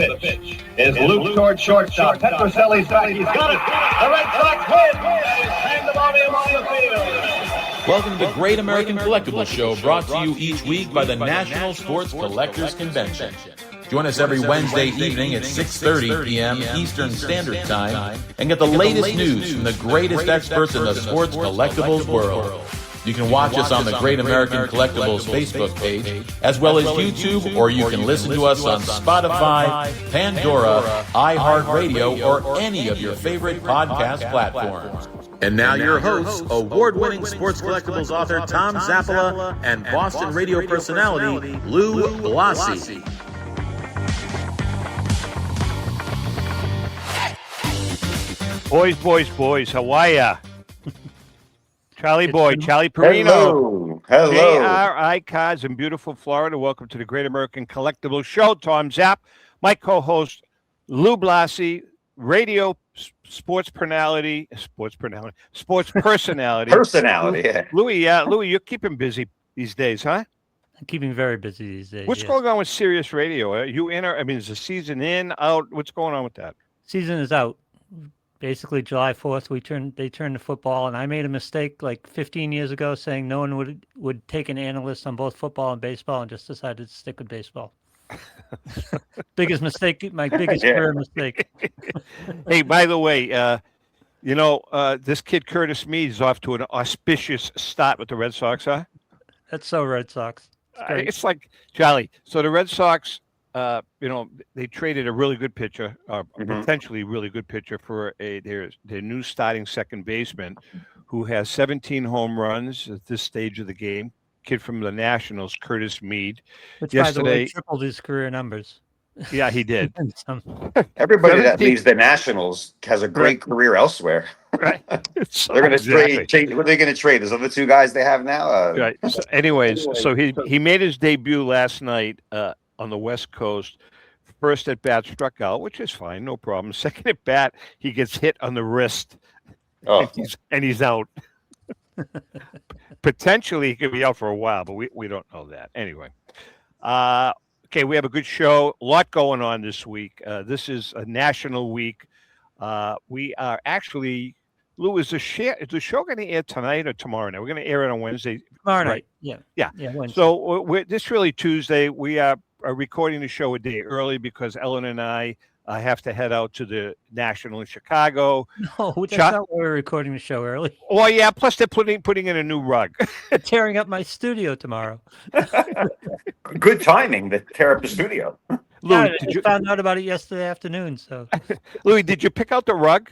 pitch is Luke toward shortstop. Petroselli's back. He's got it. The Red Sox win. Pandemonium on the field. Welcome to the Great American Collectibles Show, brought to you each week by the National Sports Collectors Convention. Join us every Wednesday evening at 6:30 p.m. Eastern Standard Time and get the latest news from the greatest experts in the sports collectibles world. You can watch us on the Great American Collectibles Facebook page, as well as YouTube, or you can listen to us on Spotify, Pandora, iHeartRadio, or any of your favorite podcast platforms. And now your hosts, award-winning sports collectibles author Tom Zappala and Boston radio personality Lou Blassie. Boys, how are ya? Charlie Parino. Hello. JR Icons in beautiful Florida. Welcome to the Great American Collectibles Show. Tom Zapp, my co-host Lou Blassie, radio sports personality. Yeah. Louis, you're keeping busy these days, huh? I'm keeping very busy these days. What's going on with Sirius Radio? Are you in? Is the season in, out? What's going on with that? Season is out. Basically, July 4th, they turned to football, and I made a mistake like 15 years ago saying no one would take an analyst on both football and baseball, and just decided to stick with baseball. Biggest mistake, my biggest career mistake. Hey, by the way, this kid Curtis Mead is off to an auspicious start with the Red Sox, huh? That's so Red Sox. It's like, Charlie, so the Red Sox, they traded a really good pitcher, potentially really good pitcher for their new starting second baseman who has 17 home runs at this stage of the game. Kid from the Nationals, Curtis Mead. Which, by the way, tripled his career numbers. Yeah, he did. Everybody that leaves the Nationals has a great career elsewhere. Right. They're going to trade. What are they going to trade? Those other two guys they have now? Right. So anyways, he made his debut last night on the West Coast. First at bat struck out, which is fine, no problem. Second at bat, he gets hit on the wrist, and he's out. Potentially, he could be out for a while, but we don't know that. Anyway, okay, we have a good show. A lot going on this week. This is a national week. We are actually, Lou, is the show going to air tonight or tomorrow night? We're going to air it on Wednesday. Tomorrow night, yeah. Wednesday. So this really Tuesday. We are recording the show a day early because Ellen and I have to head out to the National in Chicago. No, that's not why we're recording the show early. Well, yeah. Plus, they're putting in a new rug. They're tearing up my studio tomorrow. Good timing to tear up the studio. Louis, you found out about it yesterday afternoon? So, Louis, did you pick out the rug?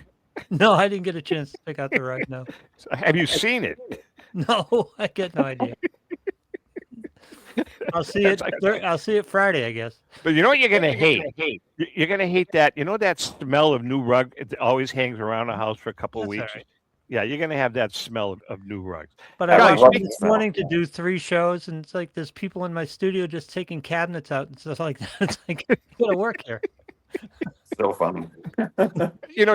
No, I didn't get a chance to pick out the rug. No. Have you seen it? No, I get no idea. I'll see it Friday, I guess. But you know what you're gonna hate? You're gonna hate that. You know that smell of new rug? It always hangs around the house for a couple of weeks. Right. Yeah, you're gonna have that smell of new rugs. But I was wanting to do 3 shows, and it's like there's people in my studio just taking cabinets out and stuff like that. It's like you gotta work here. So funny.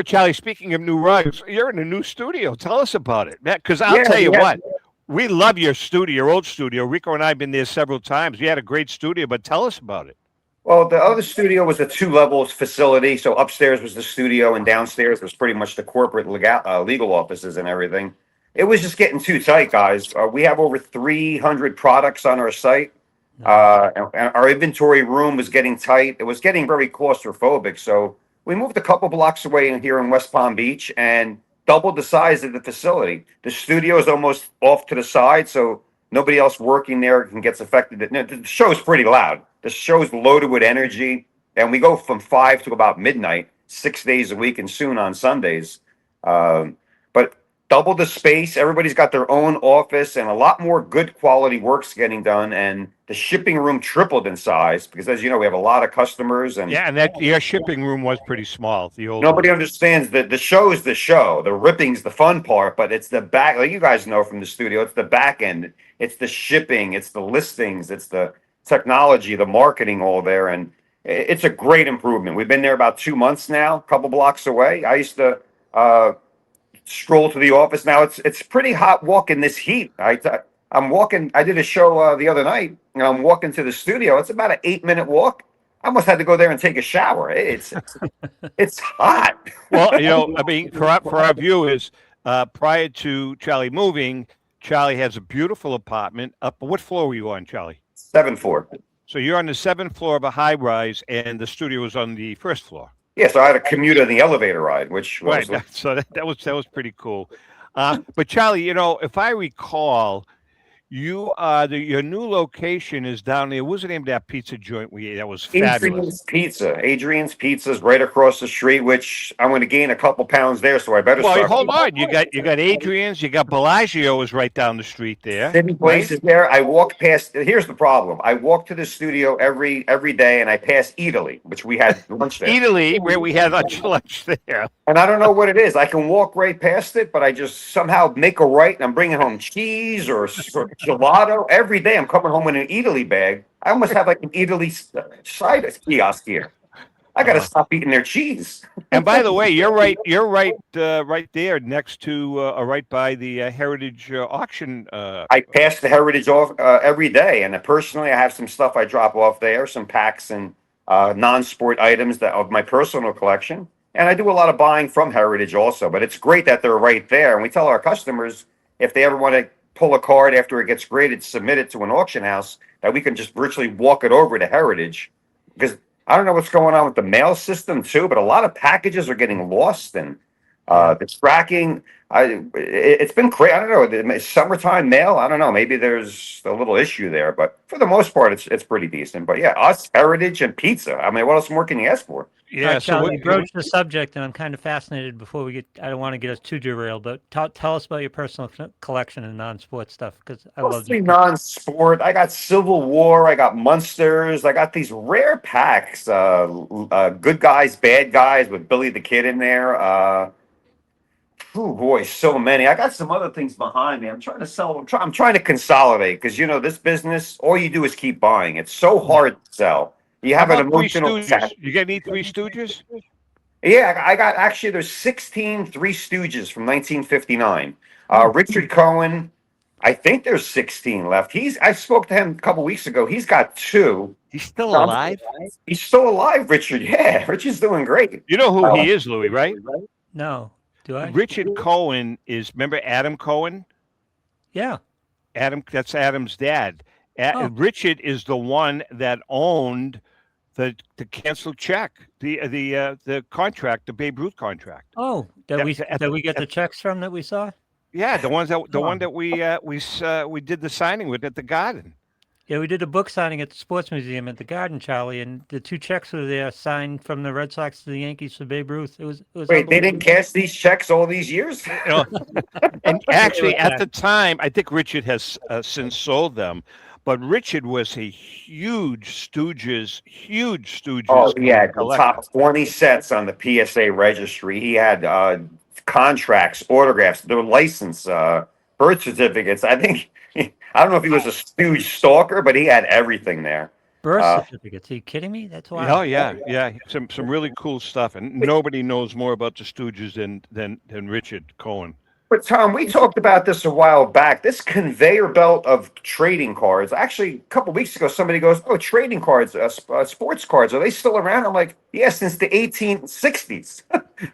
Charlie, speaking of new rugs, you're in a new studio. Tell us about it, because I'll tell you what. We love your studio, your old studio. Rico and I have been there several times. We had a great studio, but tell us about it. Well, the other studio was a 2-level facility. So upstairs was the studio and downstairs was pretty much the corporate legal offices and everything. It was just getting too tight, guys. We have over 300 products on our site. And our inventory room was getting tight. It was getting very claustrophobic. So we moved a couple blocks away here in West Palm Beach and doubled the size of the facility. The studio is almost off to the side, so nobody else working there gets affected. The show's pretty loud. The show's loaded with energy, and we go from 5 to about midnight, 6 days a week, and soon on Sundays. But double the space. Everybody's got their own office, and a lot more good quality work's getting done. And the shipping room tripled in size because, as you know, we have a lot of customers. And your shipping room was pretty small. Nobody understands that the show is the show. The ripping's the fun part, but it's the back. Like you guys know from the studio, it's the back end. It's the shipping. It's the listings. It's the technology, the marketing, all there, and it's a great improvement. We've been there about 2 months now, a couple blocks away. I used to stroll to the office. Now it's pretty hot walking this heat. I'm walking. I did a show the other night, and I'm walking to the studio. It's about an 8-minute walk. I almost had to go there and take a shower. It's hot. Well, I mean, for our viewers, prior to Charlie moving, Charlie has a beautiful apartment up. What floor were you on, Charlie? 7th floor. So you're on the 7th floor of a high rise, and the studio was on the 1st floor. Yeah, so I had a commute on the elevator ride, which was Right. So that was pretty cool. But Charlie, if I recall, your new location is down there. What was the name of that pizza joint we ate? That was fabulous. Adrian's Pizza is right across the street, which I'm going to gain a couple pounds there, so I better Well, start. hold on. You got Adrian's. You got Bellagio is right down the street there. City Place is there. I walk past. Here's the problem. I walk to the studio every day, and I pass Italy, which we had lunch there. Italy, where we had lunch there. And I don't know what it is. I can walk right past it, but I just somehow make a right, and I'm bringing home cheese or gelato every day. I'm coming home in an Italy bag. I almost have like an Italy side kiosk here. I got to stop eating their cheese. And by the way, you're right. You're right there next to, right by the Heritage auction. I pass the Heritage off every day, and personally, I have some stuff I drop off there, some packs and non-sport items of my personal collection. And I do a lot of buying from Heritage also. But it's great that they're right there. And we tell our customers if they ever want to pull a card after it gets graded, submit it to an auction house, that we can just virtually walk it over to Heritage. Because I don't know what's going on with the mail system too, but a lot of packages are getting lost, and the tracking. It's been crazy. I don't know. Summertime mail. I don't know. Maybe there's a little issue there, but for the most part, it's pretty decent. But yeah, us, Heritage, and pizza. I mean, what else more can you ask for? Yeah. So you broached the subject, and I'm kind of fascinated. Before we get, I don't want to get us too derailed, but tell us about your personal collection and non-sports stuff, because I love Mostly non-sport. I got Civil War. I got Munsters. I got these rare packs. Good Guys, Bad Guys with Billy the Kid in there. Oh boy, so many. I got some other things behind me. I'm trying to sell. I'm trying to consolidate because this business, all you do is keep buying. It's so hard to sell. You have an emotional. You got any Three Stooges? Yeah, I got actually. There's 16 Three Stooges from 1959. Richard Cohen. I think there's 16 left. I spoke to him a couple weeks ago. He's got 2. He's still alive. He's still alive, Richard. Yeah, Richard's doing great. You know who he is, Louis, right? No. Do I? Richard Cohen remember Adam Cohen? Yeah. That's Adam's dad. Richard is the one that owned the canceled check, the contract, the Babe Ruth contract. Oh, that we get the checks from that we saw? Yeah, the one that we did the signing with at the Garden. Yeah, we did a book signing at the Sports Museum at the Garden, Charlie, and the 2 checks were there signed from the Red Sox to the Yankees for Babe Ruth. It was Wait, they didn't cash these checks all these years? And actually, at the time, I think Richard has since sold them, but Richard was a huge Stooges. Oh, he had the top 20 sets on the PSA registry. He had contracts, autographs, their license, birth certificates. I don't know if he was a Stooge stalker, but he had everything there. Birth certificates? Are you kidding me? That's why. Oh yeah. Some really cool stuff, and nobody knows more about the Stooges than Richard Cohen. But Tom, we talked about this a while back. This conveyor belt of trading cards. Actually, a couple weeks ago, somebody goes, "Oh, trading cards, sports cards, are they still around?" I'm like, "Yeah, since the 1860s,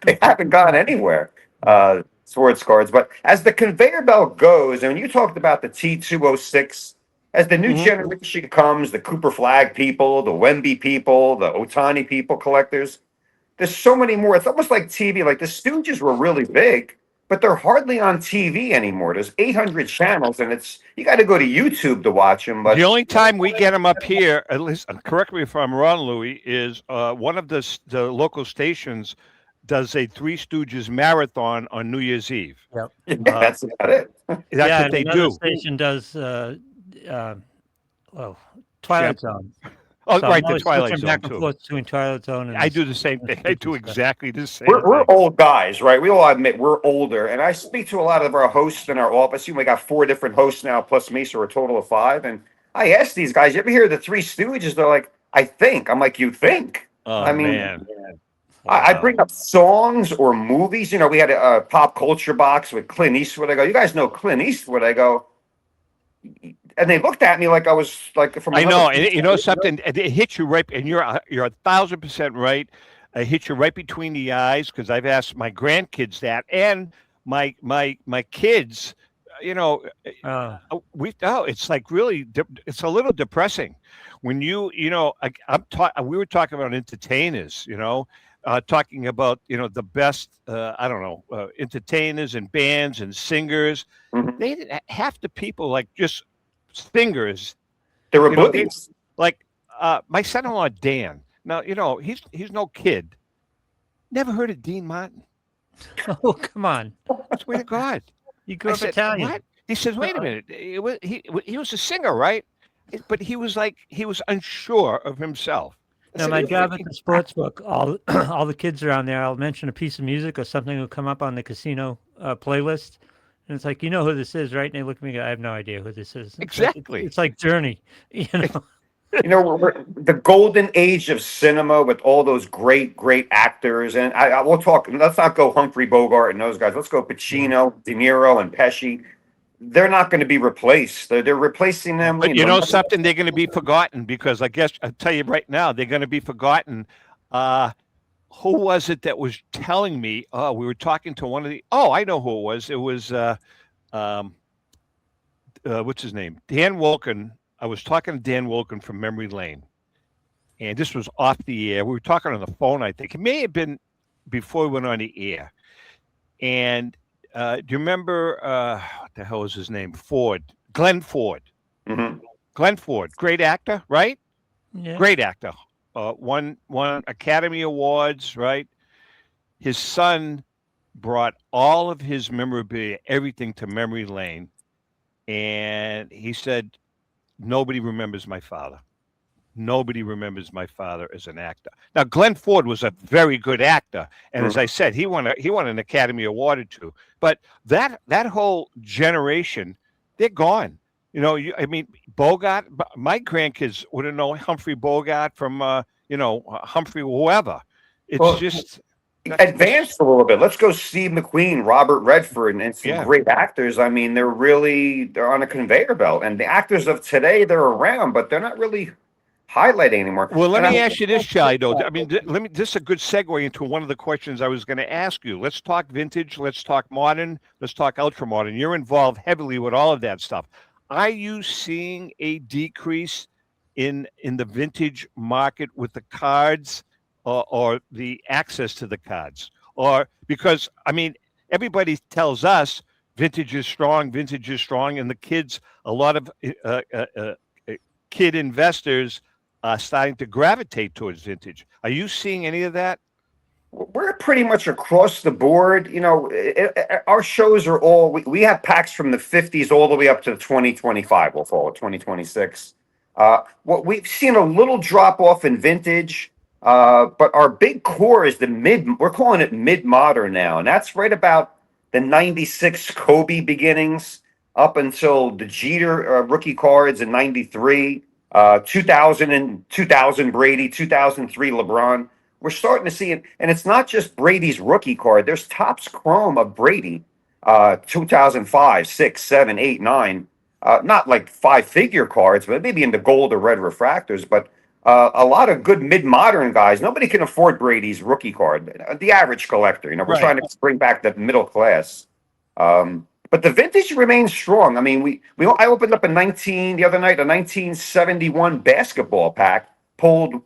they haven't gone anywhere." Sports cards, but as the conveyor belt goes, and you talked about the T206, as the new generation comes, the Cooper Flag people, the Wemby people, the Otani people, collectors, there's so many more. It's almost like TV. Like the Stooges were really big, but they're hardly on TV anymore. There's 800 channels, and you got to go to YouTube to watch them. But the only time we get them up here, at least, correct me if I'm wrong, Louis, is one of the local stations does a Three Stooges marathon on New Year's Eve. Yep. That's about it. That's what they do. Station does Twilight Zone. Oh, So right, I'm the Twilight Zone back and too. forth between Twilight Zone and I do the same thing. I do exactly the same. We're thing. old guys, right? We all admit we're older, and I speak to a lot of our hosts in our office. We got 4 different hosts now, plus me, so we're a total of 5. And I ask these guys, "You ever hear the Three Stooges?" They're like, "I think." I'm like, "You think?" Oh, I mean, man. I bring up songs or movies. We had a pop culture box with Clint Eastwood. I go, "You guys know Clint Eastwood?" I go, and they looked at me like I was like from. I know, another and you know something. It hit you right, and you're 1,000% right. It hit you right between the eyes because I've asked my grandkids that, and my kids. You know, it's like really, it's a little depressing when you know. We were talking about entertainers. You know, talking about the best. I don't know, entertainers and bands and singers. Mhm. They didn't half the people like just singers. They're They oblivious. like my son-in-law Dan. Now he's no kid. Never heard of Dean Martin. Oh, come on. Swear to God. You grew I up said, Italian. what? He says, wait a minute. He was a singer, right? But he was unsure of himself. I Now, said, my "You job at freaking the sports book, all all the kids around there, I'll mention a piece of music or something will come up on the casino playlist. And it's like, you know who this is, right? And they look at me and go, I have no idea who this is. Exactly. It's like Journey, you know? You know, we're the golden age of cinema with all those great actors. And I will talk. Let's not go Humphrey Bogart and those guys. Let's go Pacino, De Niro, and Pesci. They're not going to be replaced. They're replacing them. But you know something, they're going to be forgotten because I guess I'll tell you right now, they're going to be forgotten. Who was it that was telling me? Oh, we were talking to one of the. Oh, I know who it was. It was what's his name? Dan Wolken. I was talking to Dan Wolken from Memory Lane, and this was off the air. We were talking on the phone. I think it may have been before we went on the air. And do you remember what the hell was his name? Glenn Ford. Mhm. Glenn Ford, great actor, right? Yeah. Great actor. Won Academy Awards, right? His son brought all of his memorabilia, everything to Memory Lane, and he said, "Nobody remembers my father. Nobody remembers my father as an actor." Now, Glenn Ford was a very good actor, and as I said, he won an Academy Award or two. But that whole generation, they're gone. You know, I mean, Bogart. My grandkids wouldn't know Humphrey Bogart from Humphrey whoever. It's Well, just advanced a little bit. Let's go Steve McQueen, Robert Redford, and some Yeah. great actors. I mean, they're on a conveyor belt. And the actors of today, they're around, but they're not really highlighting anymore. Well, let And me ask you this, Charlie. Though I mean, this is a good segue into one of the questions I was going to ask you. Let's talk vintage. Let's talk modern. Let's talk ultra modern. You're involved heavily with all of that stuff. Are you seeing a decrease in the vintage market with the cards, or the access to the cards, or because I mean everybody tells us vintage is strong, and the kids, a lot of kid investors starting to gravitate towards vintage. Are you seeing any of that? we're pretty much across the board. You know, our shows are all, we have packs from the 50s all the way up to 2025, we'll call it 2026. What we've seen a little drop off in vintage, but our big core is we're calling it mid modern now. And that's right about the 96 Kobe beginnings up until the Jeter rookie cards in 93, 2000 and 2000 Brady, 2003 LeBron. We're starting to see it, and it's not just Brady's rookie card. There's Topps Chrome of Brady, 2005, 6, 7, 8, 9. Not like five-figure cards, but maybe in the gold or red refractors. But a lot of good mid-modern guys. Nobody can afford Brady's rookie card. The average collector, we're Right. trying to bring back the middle class. But the vintage remains strong. I mean, I opened up the other night, a 1971 basketball pack, pulled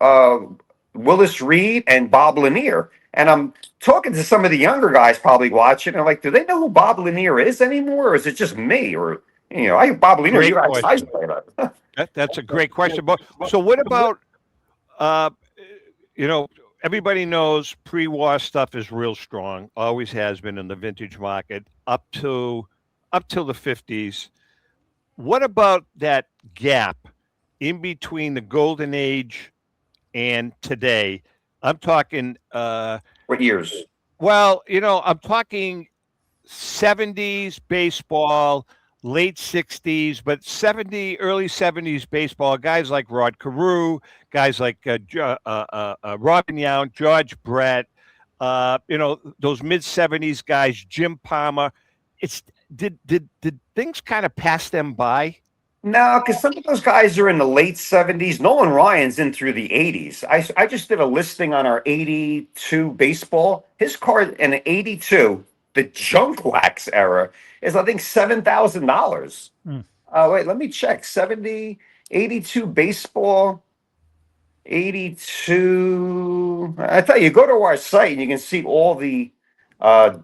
Willis Reed and Bob Lanier. And I'm talking to some of the younger guys probably watching. And like, do they know who Bob Lanier is anymore? Or is it just me? Or, I Bob Lanier, Great you guys, question. That's a great question. But so what about, everybody knows pre-war stuff is real strong, always has been in the vintage market up till the 50s. What about that gap in between the golden age and today? I'm talking What years? well, I'm talking 70s baseball, late 60s, but early 70s baseball, guys like Rod Carew, guys like Robin Yount, George Brett, those mid 70s guys, Jim Palmer. Did things kind of pass them by? No, because some of those guys are in the late 70s. Nolan Ryan's in through the 80s. I just did a listing on our 82 baseball. His card in the 82, the junk wax era, is I think $7,000. Hmm. Wait, let me check. 70, 82 baseball, 82. I tell you, go to our site and you can see all the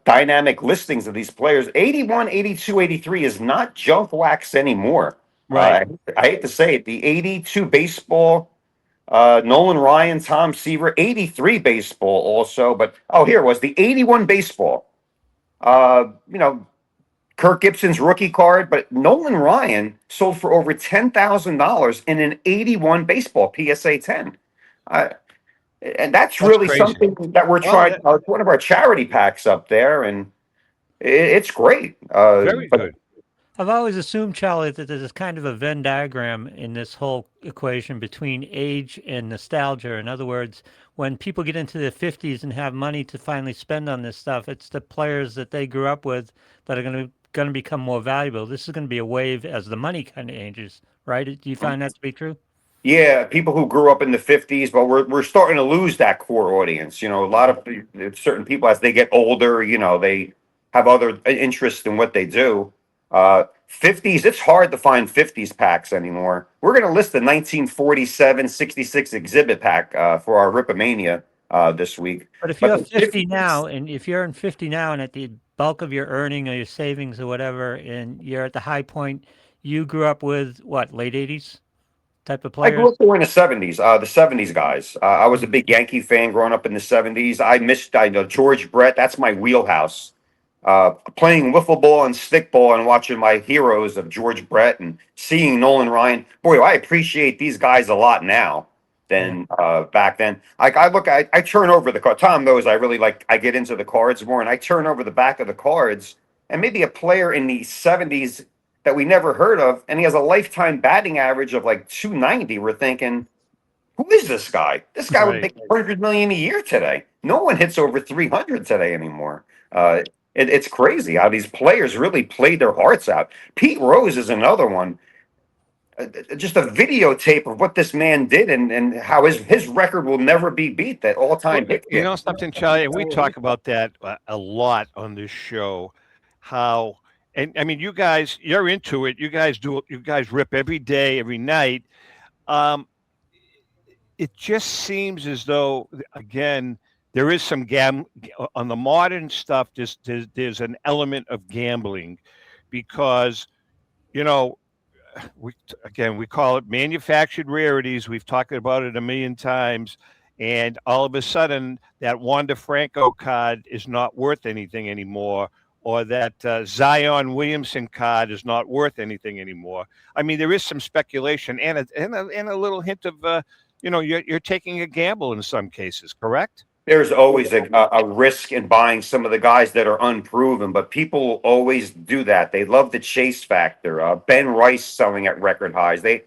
dynamic listings of these players. 81, 82, 83 is not junk wax anymore. Right. I hate to say it. The 82 baseball, Nolan Ryan, Tom Seaver, 83 baseball also. But here it was the 81 baseball. Kirk Gibson's rookie card, but Nolan Ryan sold for over $10,000 in an 81 baseball PSA 10. And that's That's really crazy. something that we're Well, trying. It's one of our charity packs up there, and it's great. Very But good. I've always assumed, Charlie, that there's kind of a Venn diagram in this whole equation between age and nostalgia. In other words, when people get into their 50s and have money to finally spend on this stuff, it's the players that they grew up with that are going to become more valuable. This is going to be a wave as the money kind of ages, right? Do you find that to be true? Yeah, people who grew up in the 50s, but we're starting to lose that core audience. A lot of certain people as they get older, they have other interests in what they do. 50s, it's hard to find 50s packs anymore. We're going to list the 1947 66 exhibit pack for our Ripomania this week. But if But you're the 50 50s, now, and if you're in 50 now, and at the bulk of your earning or your savings or whatever, and you're at the high point, you grew up with what, late 80s type of I grew players? up during the 70s guys. I was a Mm. big Yankee fan growing up in the 70s. I know George Brett, that's my wheelhouse. Playing wiffle ball and stickball and watching my heroes of George Brett and seeing Nolan Ryan. Boy, I appreciate these guys a lot now Yeah. than back then. I turn over the card. Tom knows I get into the cards more, and I turn over the back of the cards, and maybe a player in the 70s that we never heard of, and he has a lifetime batting average of like 290. We're thinking, who is this guy? This guy would Right. make 100 million a year today. No one hits over 300 today anymore. It's crazy how these players really played their hearts out. Pete Rose is another one. Just a videotape of what this man did and how his record will never be beat. That all Well, time hit you kid. know something, Charlie, and we talk about that a lot on this show. How, and I mean, you guys, you're into it. You guys rip every day, every night. Um, it just seems as though, again, there is some on the modern stuff. There's an element of gambling, because you know we call it manufactured rarities. We've talked about it a million times, and all of a sudden that Wanda Franco card is not worth anything anymore, or that Zion Williamson card is not worth anything anymore. I mean, there is some speculation and a little hint of you're taking a gamble in some cases, correct? There's always a risk in buying some of the guys that are unproven, but people always do that. They love the chase factor. Ben Rice selling at record highs. I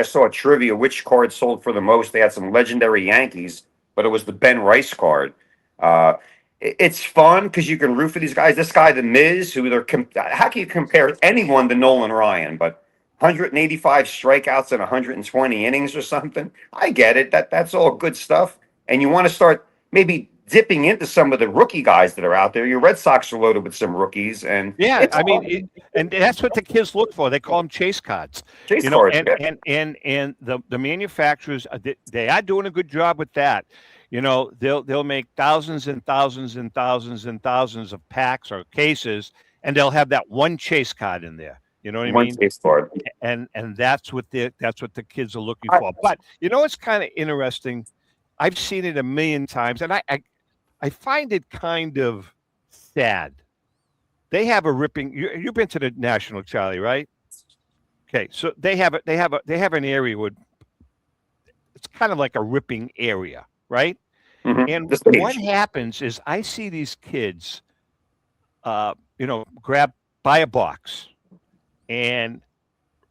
saw a trivia which card sold for the most. They had some legendary Yankees, but it was the Ben Rice card. It's fun because you can root for these guys. This guy, the Miz, how can you compare anyone to Nolan Ryan? But 185 strikeouts in 120 innings or something. I get it. That's all good stuff. And you want to start maybe dipping into some of the rookie guys that are out there. Your Red Sox are loaded with some rookies, and Yeah, it's I mean, and that's what the kids look for. They call them chase cards, chase cards. and Yeah. and the manufacturers, they are doing a good job with that. They'll make thousands and thousands and thousands and thousands of packs or cases, and they'll have that one chase card in there. You know what I One mean? chase card. And that's what the kids are looking I- for. But it's kind of interesting. I've seen it a million times, and I find it kind of sad. They have a ripping. You've been to the National, Charlie, right? Okay, so they have an area where it's kind of like a ripping area, right? Mhm. And The what stage. happens is I see these kids, buy a box and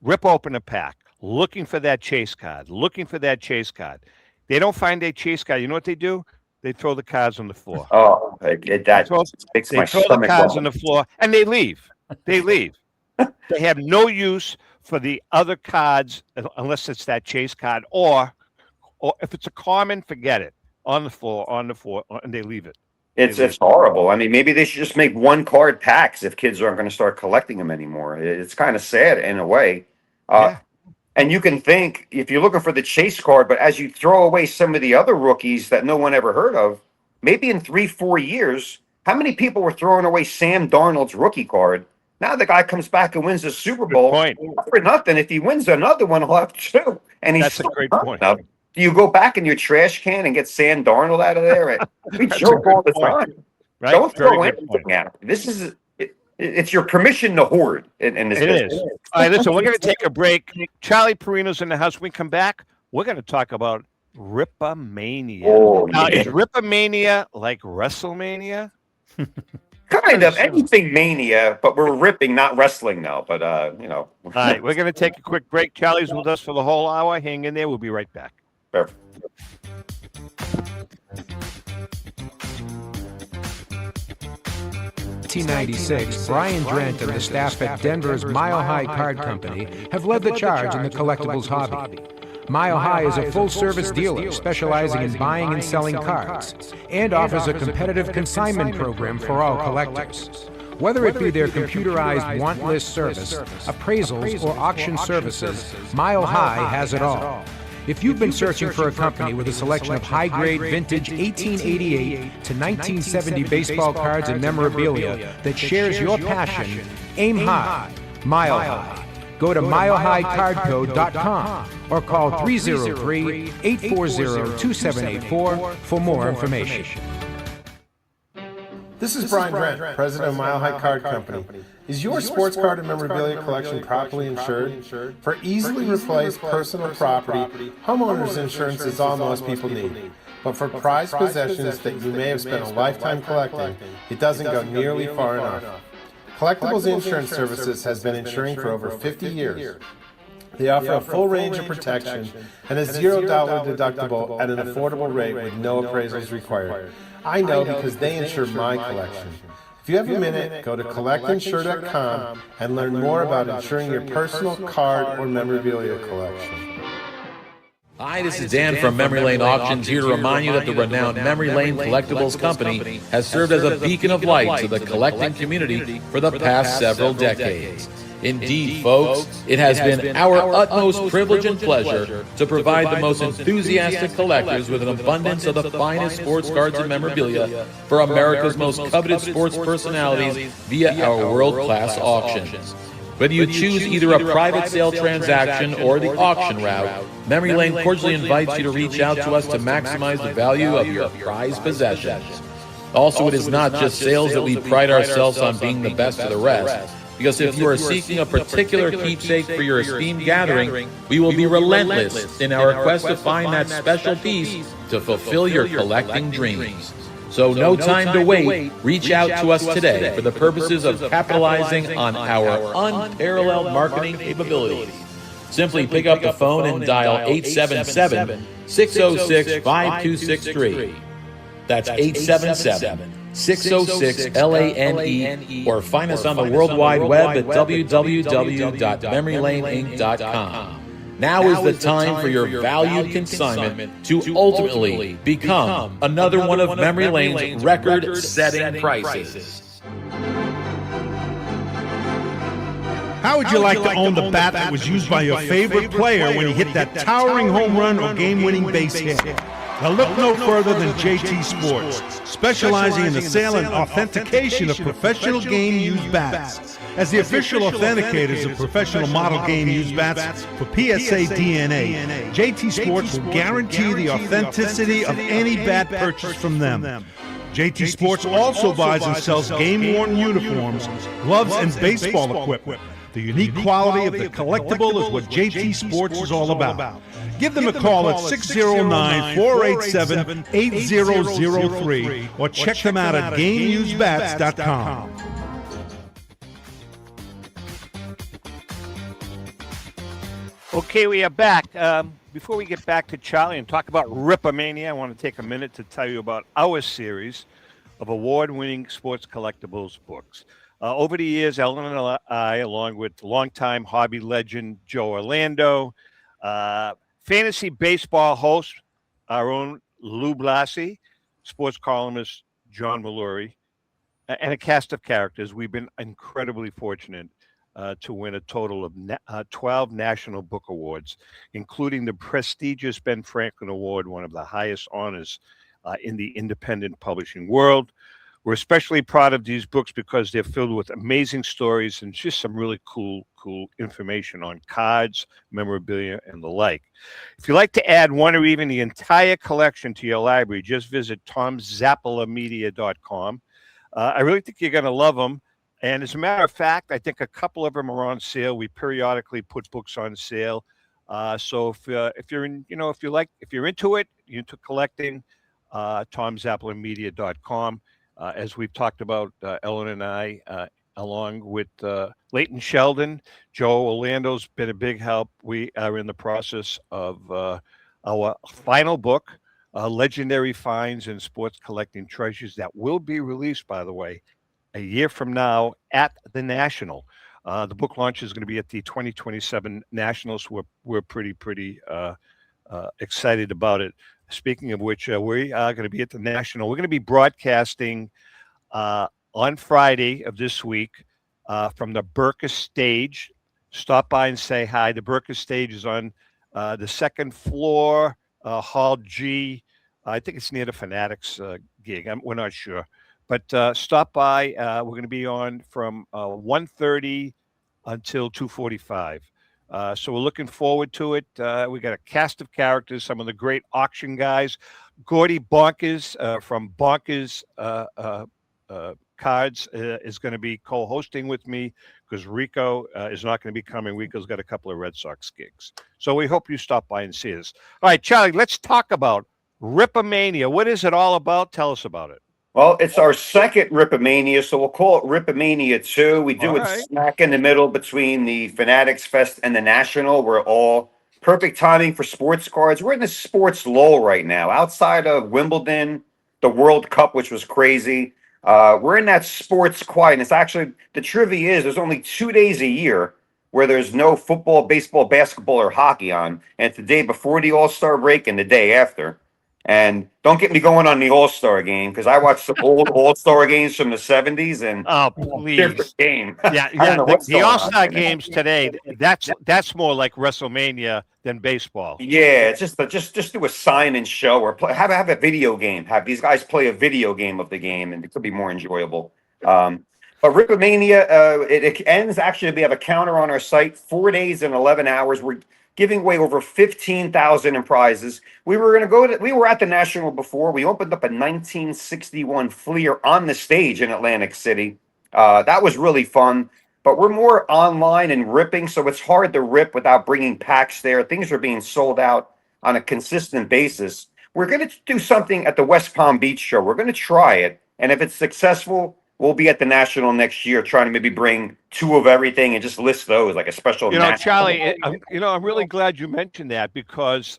rip open a pack, looking for that chase card, looking for that chase card. They don't find a chase card. You know what they do? They throw the cards on the floor. Oh, that throw- makes They my throw the stomach cards on rumble. the floor and they leave. They leave. They have no use for the other cards, unless it's that chase card, or if it's a common, forget it. On the floor, and they leave it. It's horrible. I mean, maybe they should just make one card packs if kids aren't going to start collecting them anymore. It's kind of sad in a way. Yeah. And you can think if you're looking for the chase card, but as you throw away some of the other rookies that no one ever heard of, maybe in 3-4 years, how many people were throwing away Sam Darnold's rookie card? Now the guy comes back and wins the Super Bowl. Point. Not for nothing. If he wins another one, he'll have two. And he's That's a great point. Enough. Do you go back in your trash can and get Sam Darnold out of there? We joke all the time. Right? Don't Very throw good anything point. out. This is it's your permission to hoard in this It business. is. All right, listen, we're going to take a break. Charlie Parino's in the house. When we come back, we're going to talk about Ripamania. Oh, Now, yeah. is Ripamania like WrestleMania? Kind of anything mania, but we're ripping, not wrestling now. But All right, we're going to take a quick break. Charlie's with us for the whole hour. Hang in there. We'll be right back. Perfect. 1996, Brian Drent and the staff at Denver's Mile High Card Company have led the charge in the collectibles hobby. Mile High is a full-service dealer specializing in buying and selling cards and offers a competitive consignment program for all collectors. Whether it be their computerized want list service, appraisals, or auction services, Mile High has it all. If you've been searching for a company with a selection of high-grade vintage 1888 to 1970 baseball cards and memorabilia that shares your passion, aim high, Mile High. Go to milehighcardco.com or call 303-840-2784 for more information. This is Brian Brent, president of Mile High Card Company. Is your sports card and memorabilia collection properly insured? For easily replaced personal property, homeowners insurance is all most people need. But for prized possessions that you may have spent a lifetime collecting, it doesn't go nearly far enough. Collectibles Insurance Services has been insuring for over 50 years. They offer a full range of protection and a $0 deductible at an affordable rate with no appraisals required. I know because they insure my collection. If you have a minute, go to collectinsure.com and learn more about insuring your personal card or memorabilia collection. Hi, this is Dan from Memory Lane Auctions, here to remind you that the renowned Memory Lane Collectibles Company has served as a beacon of light to the collecting community for the past several decades. Indeed, folks, it has been our utmost privilege and pleasure to provide the most enthusiastic collectors with an abundance of the finest sports cards and memorabilia for America's most coveted sports personalities via our world-class auctions. Whether you choose either a private sale transaction or the auction route, Memory Lane cordially invites you to reach out to us to maximize the value of your prized possessions. Also, it is not just sales that we pride ourselves on being the best of the rest. Because if you are seeking a particular keepsake for your esteemed gathering, we will be relentless in our quest to find that special piece to fulfill your collecting dreams. So no time to wait. Reach out to us today for the purposes of capitalizing on our unparalleled marketing capabilities. Simply pick up the phone and dial 877-606-5263. That's 877-606-LANE, or find us on the World Wide Web at www.memorylaneinc.com. Now is the time for your valued consignment to ultimately become another one of Memory Lane's record-setting prices. How would you like to own the bat that was used by your favorite player when he hit that towering home run or game-winning base hit? Now look no further than JT Sports, specializing in the sale and authentication of professional game-used bats. As the official authenticators of professional model game-used bats for PSA DNA, JT Sports will guarantee the authenticity of any bat purchased from them. JT Sports also buys and sells game-worn uniforms, gloves, and baseball equipment. The unique quality of the collectible is what JT Sports is all about. Give them a call at 609-487-8003 or check them out at GameUseBats.com. Okay, we are back. Before we get back to Charlie and talk about Ripamania, I want to take a minute to tell you about our series of award-winning sports collectibles books. Over the years, Ellen and I, along with longtime hobby legend Joe Orlando, fantasy baseball host, our own Lou Blasi, sports columnist John Mallory, and a cast of characters, we've been incredibly fortunate to win a total of 12 National Book Awards, including the prestigious Ben Franklin Award, one of the highest honors in the independent publishing world. We're especially proud of these books because they're filled with amazing stories and just some really cool information on cards, memorabilia, and the like. If you'd like to add one or even the entire collection to your library, just visit tomzappalamedia.com. I really think you're going to love them. And as a matter of fact, I think a couple of them are on sale. We periodically put books on sale. So if you're into it, you're into collecting, tomzappalamedia.com. As we've talked about, Ellen and I, along with Leighton Sheldon, Joe Orlando's been a big help. We are in the process of our final book, Legendary Finds and Sports Collecting Treasures, that will be released, by the way, a year from now at the National. The book launch is going to be at the 2027 Nationals. We're pretty excited about it. Speaking of which, we are going to be at the National. We're going to be broadcasting on Friday of this week from the Burka stage. Stop by and say hi. The Burka stage is on the second floor, Hall G. I think it's near the Fanatics gig. We're not sure. But stop by. We're going to be on from 1:30 until 2:45. So we're looking forward to it. We got a cast of characters, some of the great auction guys. Gordy Bonkers from Bonkers Cards is going to be co-hosting with me because Rico is not going to be coming. Rico's got a couple of Red Sox gigs. So we hope you stop by and see us. All right, Charlie, let's talk about Ripomania. What is it all about? Tell us about it. Well, it's our second Ripomania, so we'll call it Ripomania 2. We do it smack in the middle between the Fanatics Fest and the National. We're all perfect timing for sports cards. We're in the sports lull right now. Outside of Wimbledon, the World Cup, which was crazy, we're in that sports quiet. And it's actually, the trivia is there's only 2 days a year where there's no football, baseball, basketball, or hockey on. And it's the day before the All-Star break and the day after. And don't get me going on the All-Star game because I watched some old All-Star games from the 70s and different game. Yeah, the All-Star games today, that's more like WrestleMania than baseball. Yeah, it's just do a sign and show or have a video game. Have these guys play a video game of the game and it could be more enjoyable. But Ripomania, it ends actually. We have a counter on our site, 4 days and 11 hours. We're giving away over 15,000 in prizes. We were at the National before. We opened up a 1961 Fleer on the stage in Atlantic City. That was really fun, but we're more online and ripping, so it's hard to rip without bringing packs there. Things are being sold out on a consistent basis. We're going to do something at the West Palm Beach show. We're going to try it, and if it's successful, we'll be at the National next year trying to maybe bring 2 of everything and just list those like a special. Charlie, I'm really glad you mentioned that because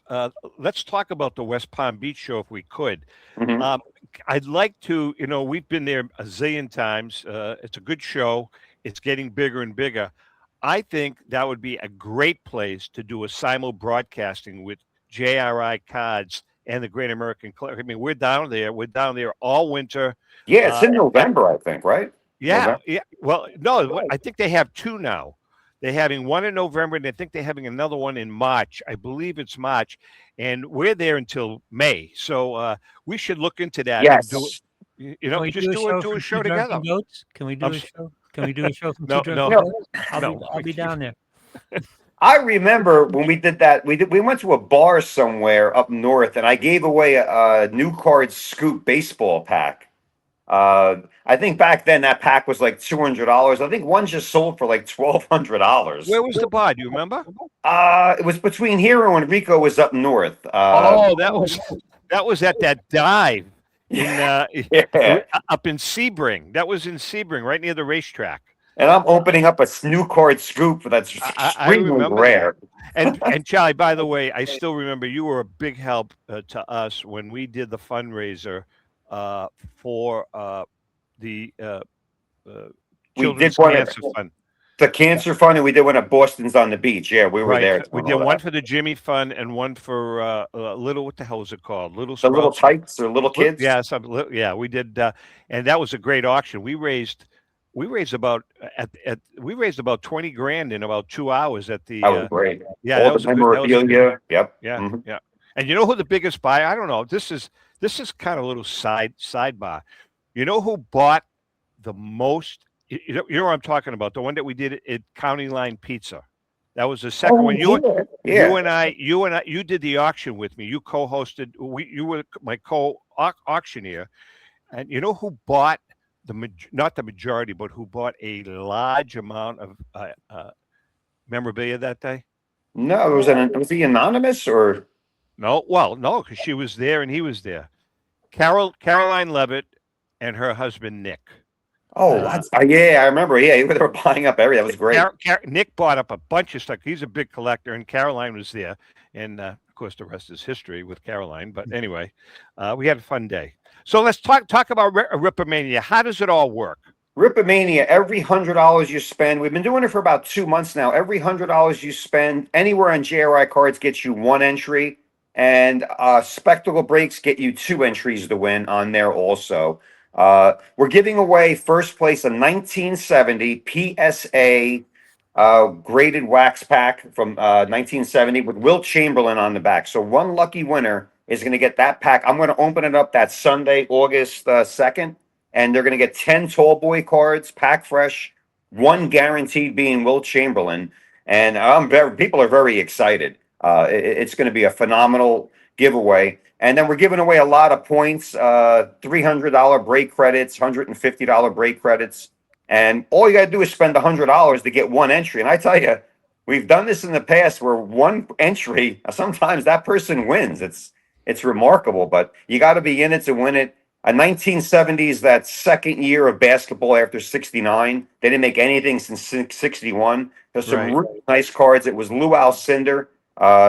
let's talk about the West Palm Beach show if we could. Mm-hmm. I'd like to, we've been there a zillion times. It's a good show. It's getting bigger and bigger. I think that would be a great place to do a simul broadcasting with JRI Cards and the Great American Collector. I mean, we're down there all winter. Yeah, it's in November, I think, right? Yeah, November? yeah. Well, no, I think they have 2 now. They're having one in November, and I think they're having another one in March. I believe it's March, and we're there until May. So we should look into that. Yes. And do a show together. Can we do a show? Can we do a show from No, Two no, Drunken no. Goats? I'll be down there. I remember when we did that. We went to a bar somewhere up north, and I gave away a new card scoop baseball pack. I think back then that pack was like $200. I think one just sold for like $1,200. Where was the bar? Do you remember? It was between Hero and Rico was up north. That was at that dive in up in Sebring. That was in Sebring, right near the racetrack. And I'm opening up a new card scoop that's extremely rare. And Charlie, by the way, I still remember you were a big help to us when we did the fundraiser for the Children's did one at Cancer Fund. the Cancer Fund, and we did one at Boston's on the beach. Yeah, we were there. We did one for the Jimmy Fund and one for little. What the hell is it called? Little the little Sprouts. tykes or little kids. Yeah, we did, and that was a great auction. We raised about we raised about 20 grand in about 2 hours at the. That was great. Yeah, All that the was a good. That was a good. memorabilia. Yep. Yeah, Mhm. yeah. And you know who the biggest buyer? I don't know. This is kind of a little sidebar. You know who bought the most? You know what I'm talking about? The one that we did at County Line Pizza. That was the second one. You and I, you did the auction with me. You co-hosted. You were my co-auctioneer, and you know who bought not the majority, but who bought a large amount of memorabilia that day? No, was he anonymous or? No, well, no, because she was there and he was there. Caroline Levitt and her husband Nick. Oh, yeah, I remember. Yeah, they were buying up everything. That was great. Nick bought up a bunch of stuff. He's a big collector, and Caroline was there. And of course, the rest is history with Caroline. But anyway, we had a fun day. So let's talk about Rippermania. How does it all work? Rippermania, every $100 you spend, we've been doing it for about 2 months now. Every $100 you spend anywhere on JRI cards gets you 1 entry, and Spectacle Breaks get you 2 entries to win on there also. We're giving away first place a 1970 PSA graded wax pack from 1970 with Wilt Chamberlain on the back. So one lucky winner is going to get that pack. I'm going to open it up that Sunday, August 2nd, and they're going to get 10 tall boy cards, pack fresh, 1 guaranteed being Wilt Chamberlain. And people are very excited. It's going to be a phenomenal giveaway. And then we're giving away a lot of points, $300 break credits, $150 break credits. And all you got to do is spend $100 to get 1 entry. And I tell you, we've done this in the past where 1 entry, sometimes that person wins. It's remarkable, but you got to be in it to win it. 1970s, that second year of basketball after 69. They didn't make anything since 61. There's some really nice cards. It was Lou Alcindor.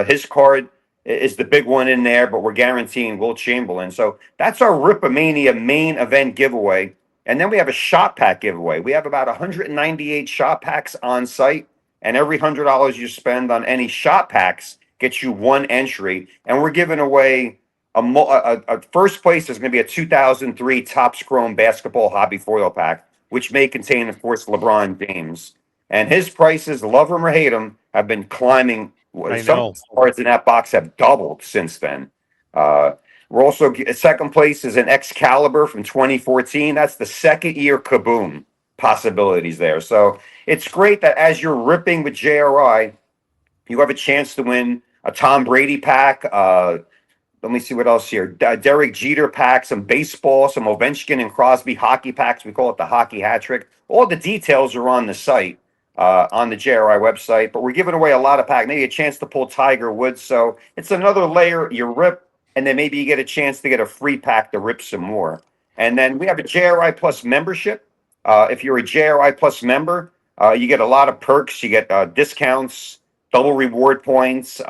His card is the big one in there, but we're guaranteeing Wilt Chamberlain. So that's our Rippermania main event giveaway. And then we have a shot pack giveaway. We have about 198 shot packs on site, and every $100 you spend on any shot packs gets you 1 entry. And we're giving away a first place is going to be a 2003 Topps Chrome Basketball Hobby Foil pack, which may contain, of course, LeBron James. And his prices, love him or hate him, have been climbing. Some cards in that box have doubled since then. We're also second place is an Excalibur from 2014. That's the second year Kaboom possibilities there. So it's great that as you're ripping with JRI, you have a chance to win a Tom Brady pack. Let me see what else here. Derek Jeter pack, some baseball, some Ovechkin and Crosby hockey packs. We call it the hockey hat trick. All the details are on the site, on the JRI website. But we're giving away a lot of packs. Maybe a chance to pull Tiger Woods. So it's another layer. You rip, and then maybe you get a chance to get a free pack to rip some more. And then we have a JRI Plus membership. If you're a JRI Plus member, you get a lot of perks. You get discounts, double reward points.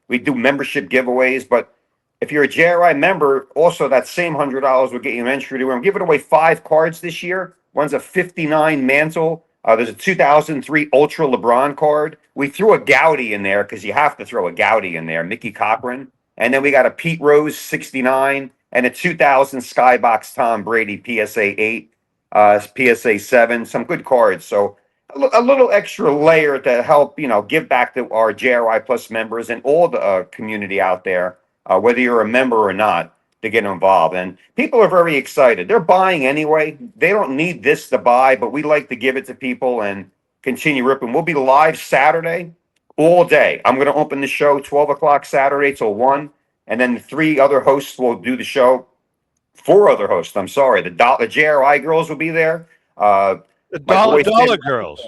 We do membership giveaways, but if you're a JRI member, also that same $100 will get you an entry to. We're giving away 5 cards this year. One's a 59 Mantle. There's a 2003 Ultra LeBron card. We threw a Gowdy in there because you have to throw a Gowdy in there, Mickey Cochran. And then we got a Pete Rose 69 and a 2000 Skybox Tom Brady PSA 8, PSA 7. Some good cards. So a little extra layer to help, give back to our JRI Plus members and all the community out there. Whether you're a member or not, to get involved. And people are very excited. They're buying anyway. They don't need this to buy, but we like to give it to people and continue ripping. We'll be live Saturday all day. I'm going to open the show 12 o'clock Saturday till 1. And then the 3 other hosts will do the show. 4 other hosts, I'm sorry. The JRI girls will be there. The dollar girls.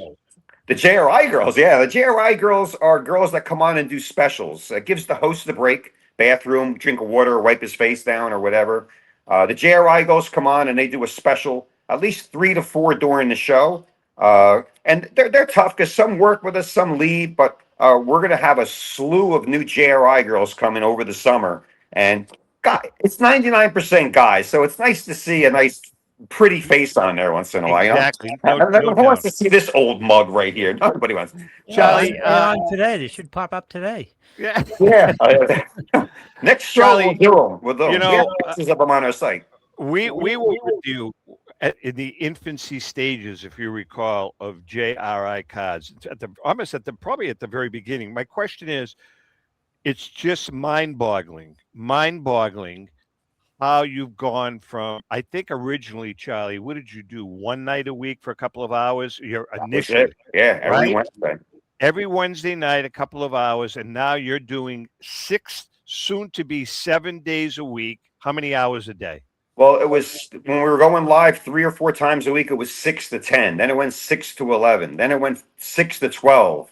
The JRI girls, yeah. The JRI girls are girls that come on and do specials. It gives the host a break. Bathroom, drink of water, wipe his face down or whatever. The JRI girls come on and they do a special, at least 3 to 4 during the show. And they're tough because some work with us, some leave, but we're going to have a slew of new JRI girls coming over the summer. And it's 99% guys, so it's nice to see a nice pretty face on there once in a while. Exactly. You know? No Who wants doubt. to see this old mug right here? Nobody wants. Charlie, They're on today. They should pop up today. yeah. Yeah. Next show Charlie, we'll do them. We'll do you them. We have know, pictures of them on our site. we were with you in the infancy stages, if you recall, of JRI cards. It's probably at the very beginning. My question is, it's just mind-boggling how you've gone from. I think originally, Charlie, what did you do? One night a week for a couple of hours. You're initially, Yeah, every right? Wednesday. Every Wednesday night, a couple of hours, and now you're doing 6, soon to be 7 days a week. How many hours a day? Well, it was when we were going live 3 or 4 times a week. It was 6 to 10. Then it went 6 to 11. Then it went 6 to 12.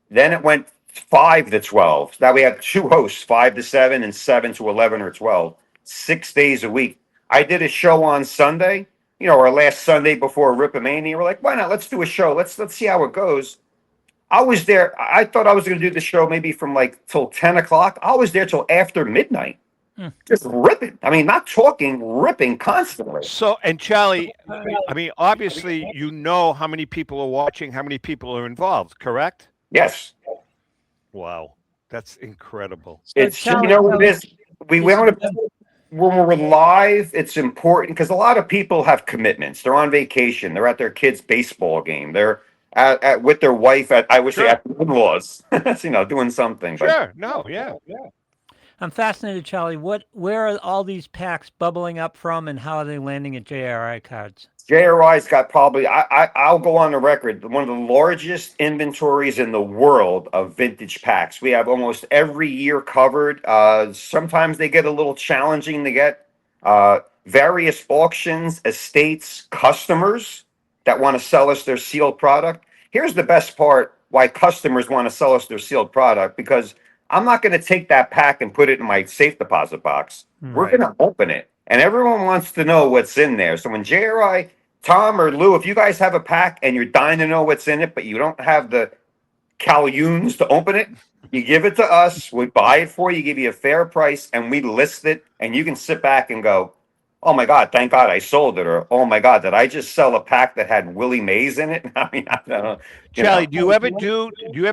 Then it went 5 to 12. Now we have 2 hosts, 5 to 7 and 7 to 11 or 12. 6 days a week. I did a show on Sunday. You know, our last Sunday before Ripamania. We're like, why not? Let's do a show. Let's see how it goes. I was there. I thought I was going to do the show maybe from like till 10 o'clock. I was there till after midnight, just ripping. I mean, not talking, ripping constantly. So, and Charlie, I mean, obviously, you know how many people are watching, how many people are involved, correct? Yes. Wow, that's incredible. It's, you know what it is? We want to, when we're live, it's important because a lot of people have commitments. They're on vacation. They're at their kid's baseball game. They're with their wife at, I would say, at the in-laws, you know, doing something. Sure. No. Yeah. I'm fascinated, Charlie. Where are all these packs bubbling up from, and how are they landing at JRI cards? JRI's got probably, I'll go on the record, one of the largest inventories in the world of vintage packs. We have almost every year covered. Sometimes they get a little challenging to get. Various auctions, estates, customers that want to sell us their sealed product. Here's the best part why customers want to sell us their sealed product, because I'm not going to take that pack and put it in my safe deposit box. We're going to open it. And everyone wants to know what's in there. So when JRI, Tom or Lou, if you guys have a pack and you're dying to know what's in it, but you don't have the Calyunes to open it, you give it to us. We buy it for you, give you a fair price, and we list it. And you can sit back and go, oh my God, thank God I sold it. Or, oh my God, did I just sell a pack that had Willie Mays in it? I mean, I don't know. Charlie, do you ever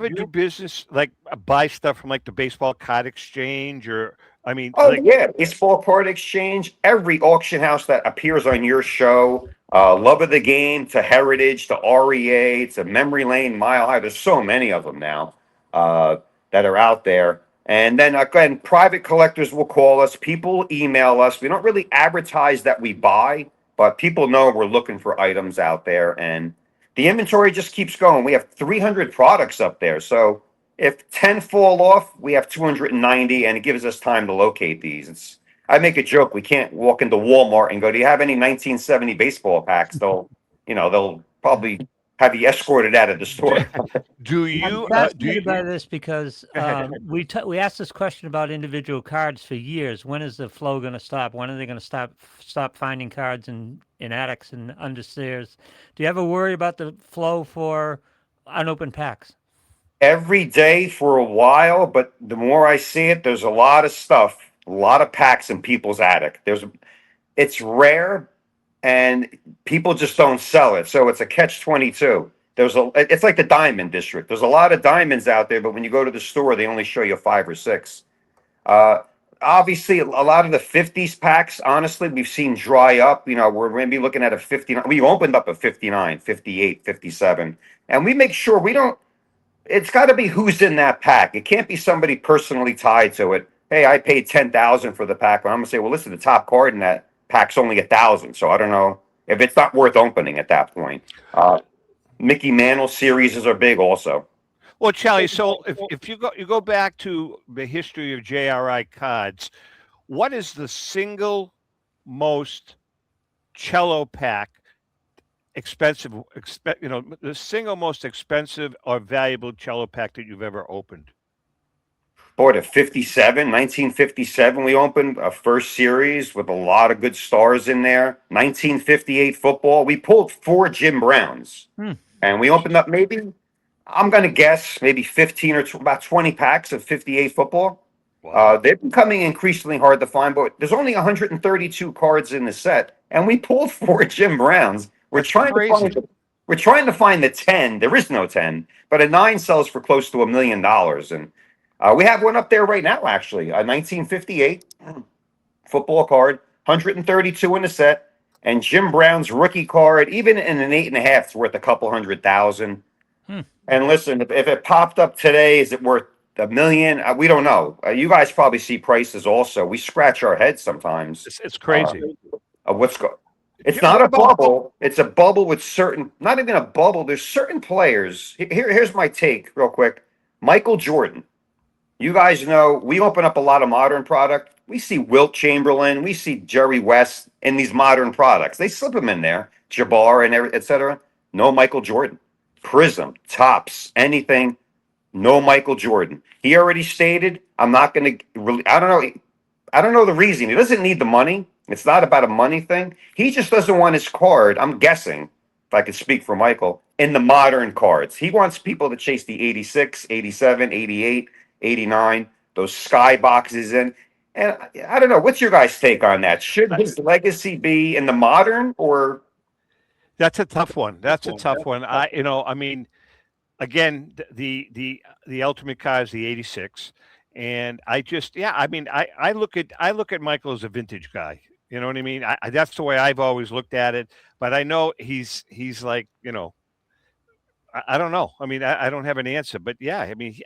do business, like buy stuff from like the baseball card exchange, or I mean, yeah, baseball card exchange, every auction house that appears on your show, Love of the Game to Heritage to REA to Memory Lane, Mile High. There's so many of them now that are out there. And then again, private collectors will call us. People email us. We don't really advertise that we buy, but people know we're looking for items out there. And the inventory just keeps going. We have 300 products up there. So if 10 fall off, we have 290, and it gives us time to locate these. I make a joke. We can't walk into Walmart and go, do you have any 1970 baseball packs? They'll probably have you escorted out of the store. Do you? I'm fascinated by this because we asked this question about individual cards for years. When is the flow going to stop? When are they going to stop finding cards in attics and understairs? Do you ever worry about the flow for unopened packs? Every day for a while, but the more I see it, there's a lot of stuff, a lot of packs in people's attic. It's rare, and people just don't sell it. So it's a catch-22. It's like the diamond district. There's a lot of diamonds out there, but when you go to the store, they only show you 5 or 6. Obviously, a lot of the 50s packs, honestly, we've seen dry up. You know, we're going to be looking at a 59. We opened up a 59, 58, 57, and we make sure we don't. It's got to be who's in that pack. It can't be somebody personally tied to it. Hey, I paid $10,000 for the pack. Well, I'm gonna say, well, listen, the top card in that pack's only $1,000. So I don't know if it's not worth opening at that point. Mickey Mantle series are big also. Well, Charlie, so if you go back to the history of JRI cards, what is the single most cello pack the single most expensive or valuable cello pack that you've ever opened? Boy, the 1957, we opened a first series with a lot of good stars in there. 1958 football, we pulled 4 Jim Browns. And we opened up maybe, I'm going to guess, maybe 15 or about 20 packs of 58 football. Wow. They're becoming increasingly hard to find, but there's only 132 cards in the set. and we pulled 4 Jim Browns. We're That's trying crazy. to find. We're trying to find the 10. There is no 10, but a 9 sells for close to $1 million, and we have one up there right now. Actually, a 1958 football card, 132 in the set, and Jim Brown's rookie card, even in an 8.5, is worth a couple $100,000. And listen, if it popped up today, is it worth $1 million? We don't know. You guys probably see prices also. We scratch our heads sometimes. It's crazy. Of what's going. It's Yeah, not what a about- bubble. It's a bubble with certain. Not even a bubble. There's certain players. Here's my take, real quick. Michael Jordan. You guys know we open up a lot of modern product. We see Wilt Chamberlain. We see Jerry West in these modern products. They slip them in there. Jabbar and et cetera. No Michael Jordan. Prism, Tops, anything. No Michael Jordan. He already stated, I'm not going to. I don't know. I don't know the reason. He doesn't need the money. It's not about a money thing. He just doesn't want his card. I'm guessing, if I could speak for Michael, in the modern cards. He wants people to chase the 86, 87, 88, 89, those sky boxes in. And I don't know. What's your guys' take on that? Should his legacy be in the modern or? That's a tough one. That's a tough one. I mean, again, the ultimate car is the 86. And I just, I mean, I look at Michael as a vintage guy. You know what I mean? That's the way I've always looked at it. But I know he's like, I don't know. I mean, I don't have an answer. But yeah, I mean,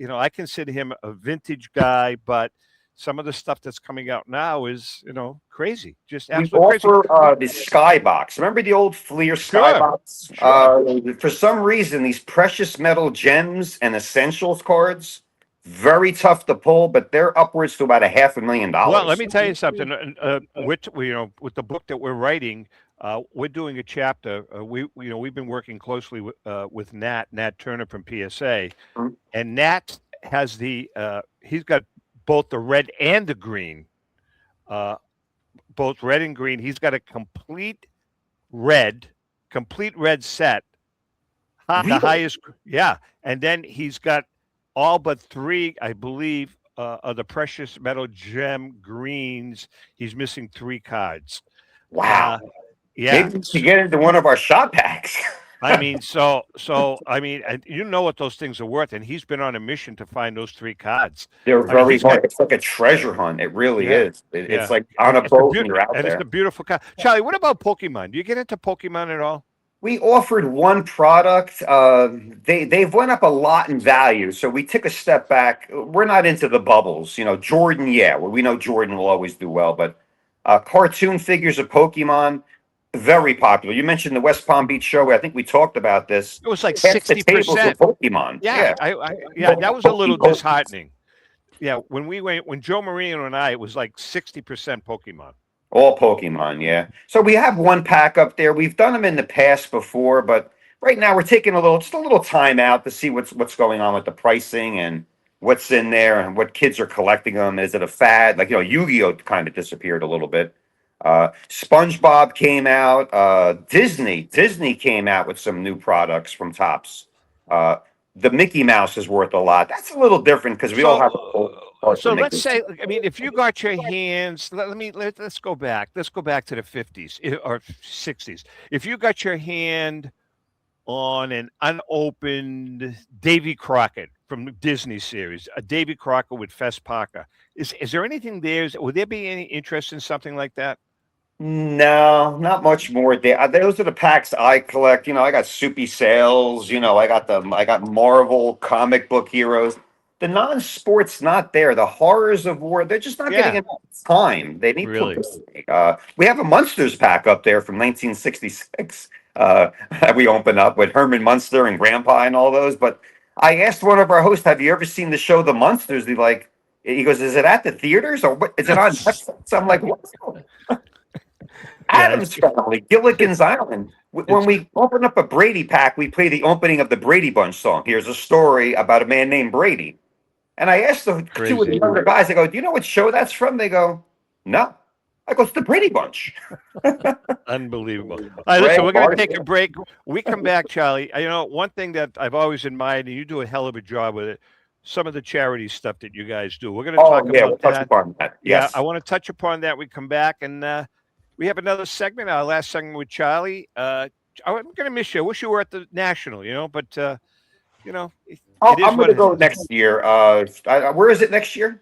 I consider him a vintage guy. But some of the stuff that's coming out now is, crazy. Just We absolutely crazy. offer the Skybox. Remember the old Fleer Skybox? For some reason, these precious metal gems and essentials cards, very tough to pull, but they're upwards to about $500,000. Well, let me tell you something. With the book that we're writing, we're doing a chapter. We've been working closely with Nat Turner from PSA, and Nat has he's got both the red and the green, both red and green. He's got a complete red set, the highest, and then he's got all but 3, I believe, of the precious metal gem greens. He's missing 3 cards. Wow. Yeah. Maybe we should get into one of our shot packs. I mean, I mean, you know what those things are worth, and he's been on a mission to find those 3 cards. They're very hard. It's like a treasure hunt. It really is. It's like on a boat and you're out there. And it's a beautiful card. Charlie, what about Pokemon? Do you get into Pokemon at all? We offered one product. They've went up a lot in value, so we took a step back. We're not into the bubbles, Jordan. We know Jordan will always do well, but cartoon figures of Pokemon, very popular. You mentioned the West Palm Beach show. I think we talked about this. It was like Half the tables were 60%. Pokemon. Yeah, that was a little disheartening. Yeah, when Joe Marino and I, it was like 60% Pokemon. All Pokemon, yeah. So we have one pack up there. We've done them in the past before, but right now we're taking just a little time out to see what's going on with the pricing and what's in there and what kids are collecting them. Is it a fad? Like, Yu-Gi-Oh kind of disappeared a little bit. SpongeBob came out. Disney came out with some new products from Topps. The Mickey Mouse is worth a lot. That's a little different because we all have. So let's say, I mean, if you got your hands, let's go back. Let's go back to the 50s or 60s. If you got your hand on an unopened Davy Crockett from the Disney series, a Davy Crockett with Fess Parker, is there anything there? Would there be any interest in something like that? No, not much more there. Those are the packs I collect. I got Soupy Sales. I got Marvel comic book heroes. The non-sports not there. The horrors of war, they're just not getting enough time. They need publicity. We have a Munsters pack up there from 1966 that we open up with Herman Munster and Grandpa and all those. But I asked one of our hosts, "Have you ever seen the show The Munsters?" He goes, "Is it at the theaters or what? Is it on Netflix?" I'm like, "What?" Adam's Family, Gilligan's Island. When we open up a Brady pack, we play the opening of the Brady Bunch song. Here's a story about a man named Brady. And I asked the 2 of the younger guys, I go, "Do you know what show that's from?" They go, "No." I go, "It's the Brady Bunch." Unbelievable. All right, listen, we're going to take a break. We come back, Charlie. One thing that I've always admired, and you do a hell of a job with it, some of the charity stuff that you guys do. We're going to talk about we'll touch upon that. Yes. Yeah, I want to touch upon that. We come back and We have another segment, our last segment with Charlie. I'm going to miss you. I wish you were at the National, but, it is I'm what going to it go is. next year. Where is it next year?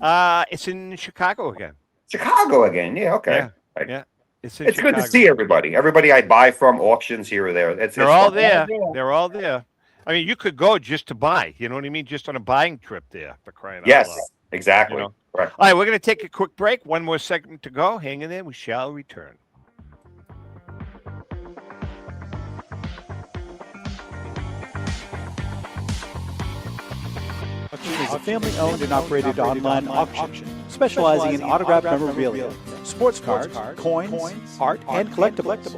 It's in Chicago again. Chicago again. Yeah, okay. Yeah, Right. yeah. It's in It's Chicago. good to see everybody. Everybody I buy from, auctions here or there. They're all there. They're all there. I mean, you could go just to buy. You know what I mean? Just on a buying trip there. For crying out Yes, loud. exactly. All Right. right, we're going to take a quick break. One more segment to go. Hang in there. We shall return. Is a family-owned and operated online auction specializing in autographed memorabilia, sports cards, coins, art, and collectibles.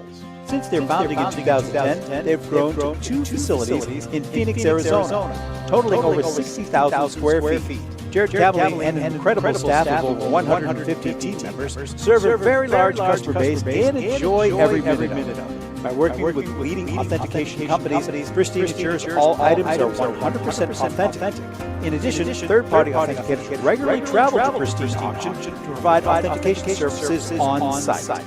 Since their founding in 2010, they've grown to 2 facilities in Phoenix, Arizona, totaling over 60,000 square feet. Jared Cavallini and an incredible staff of over 150 team members serve a very large customer base and enjoy every minute of it. By working with leading authentication companies, Pristine ensures all items are 100% authentic. In addition, third-party authenticators regularly travel to Pristine Auction to provide authentication services on site.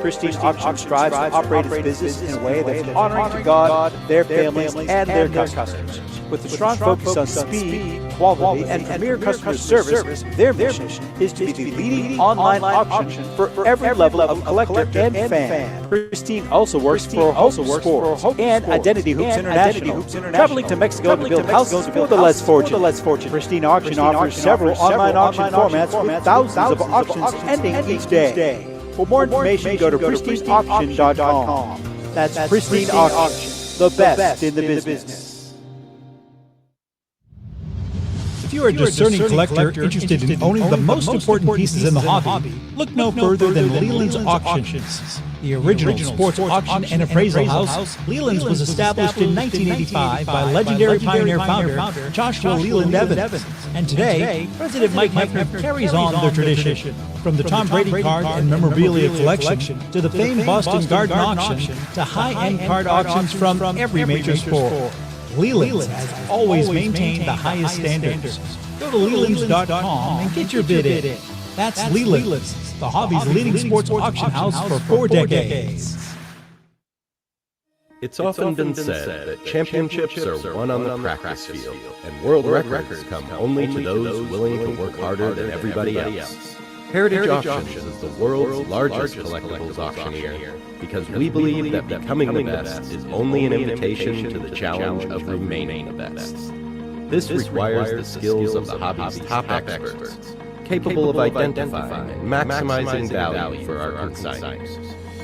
Pristine Auction strives to operate its business in a way that's honoring to God, their families, and their customers. With a strong focus on speed, quality, and premier customer service, their mission is to be the leading online auction for every level of collector and fan. Pristine also works for Hope Sports and Identity Hoops International, traveling to Mexico to build houses for the less fortunate. Pristine Auction offers several online auction formats with thousands of auctions ending each day. For more information, go to pristineauction.com. That's Pristine Auction, the best in the business. If you are a discerning collector interested in owning the most important pieces in the hobby, look no further than Leland's Auctions. The original sports auction and appraisal house, Leland's was established in 1985 by legendary pioneer founder Joshua Leland Evans. And today, President Mike Hefner carries on their tradition. From the Tom Brady card and memorabilia collection to the famed Boston Garden auction to high-end card auctions from every major sport. Leland's has always maintained the highest standards. Go to Lelands.com and get your bid in. That's Leland's, the hobby's leading sports auction house for 4 decades. It's often been said that championships are won on the practice field, and world records come only to those willing to work harder than everybody else. Heritage Auctions is the world's largest collectibles auctioneer because we believe that becoming the best is only an invitation to the challenge of remaining the best. This requires the skills of the hobby's top experts, capable of identifying and maximizing value for our consignors.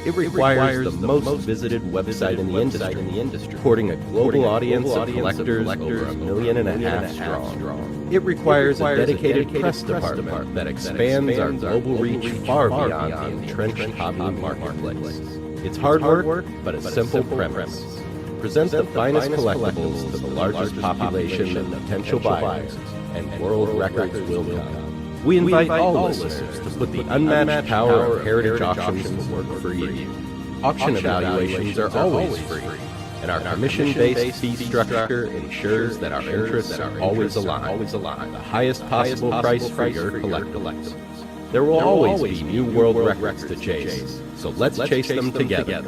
It requires the most visited website in the industry, courting a global audience of collectors over 1.5 million strong. It requires a dedicated press department that expands our global reach far beyond the entrenched hobby marketplace. It's hard work, but a simple premise. Present the finest collectibles to the largest population of potential buyers, and world records will come. We invite all listeners to put the unmatched power of Heritage Auctions to work for you. Auction evaluations are always free, and our commission-based fee structure ensures that our interests are always aligned. The highest possible price for your collectibles. There will always be new world records to chase, so let's chase them together.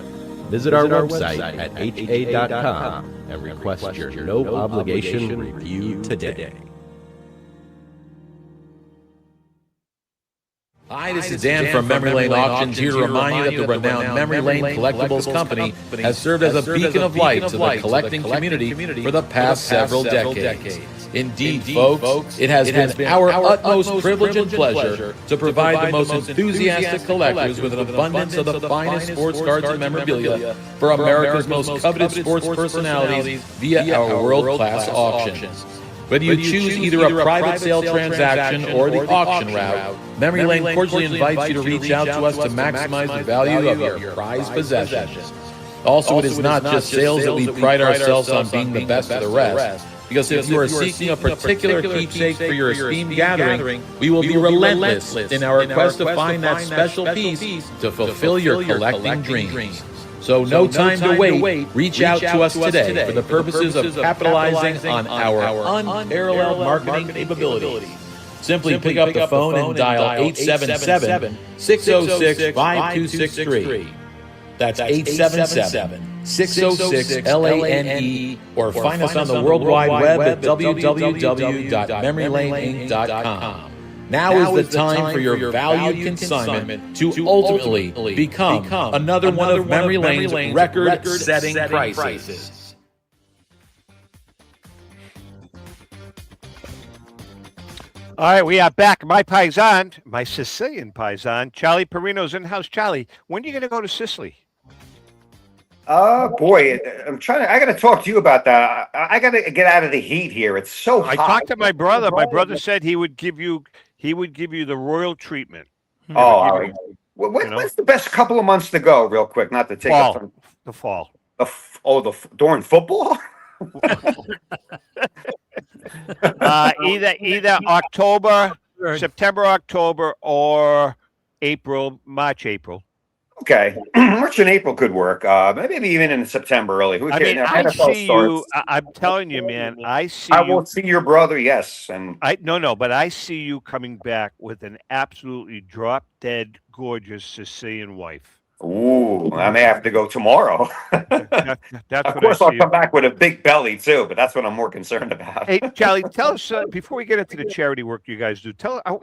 Visit our website at ha.com and request your no-obligation review today. Hi, this is Dan from Memory Lane Auctions here to remind you that the renowned Memory Lane Collectibles Company has served as a beacon of light to the collecting community for the past several decades. Indeed, folks, it has been our utmost privilege and pleasure to provide the most enthusiastic collectors with an abundance of the finest sports cards and memorabilia for America's most coveted sports personalities via our world-class auctions. Whether you choose either a private sale transaction or the auction route, Memory Lane cordially invites you to reach out to us to maximize the value of your prized possessions. Also, it is not just sales that we pride ourselves on being the best of the rest, because if you are seeking a particular keepsake for your esteemed gathering, we will be relentless in our quest to find that special piece to fulfill your collecting dreams. So no time to wait. Reach out to us today for the purposes of capitalizing on our unparalleled marketing capabilities. Simply pick up the phone and dial 877-606-5263. That's 877-606-LANE, or find us on the World Wide Web at www.memorylaneinc.com. Now is the time for your valued consignment to ultimately become another one of Memory Lane's record-setting prices. All right, we are back. My paisan, my Sicilian paisan, Charlie Parino's in house. Charlie, when are you going to go to Sicily? Boy, I got to talk to you about that. I got to get out of the heat here. It's so hot. I talked to my brother. My brother said he would give you the royal treatment. Oh, all right. When's the best couple of months to go, real quick? Not to take up time. The fall. During football? Either October, September, October, or March, April. Okay, March and April could work. Maybe even in September early. I see you. I'm telling you, man. I will see your brother. Yes, and but I see you coming back with an absolutely drop dead gorgeous Sicilian wife. Ooh, I may have to go tomorrow. That's of course, I'll come back with a big belly too, but that's what I'm more concerned about. Hey, Charlie, tell us before we get into the charity work you guys do. How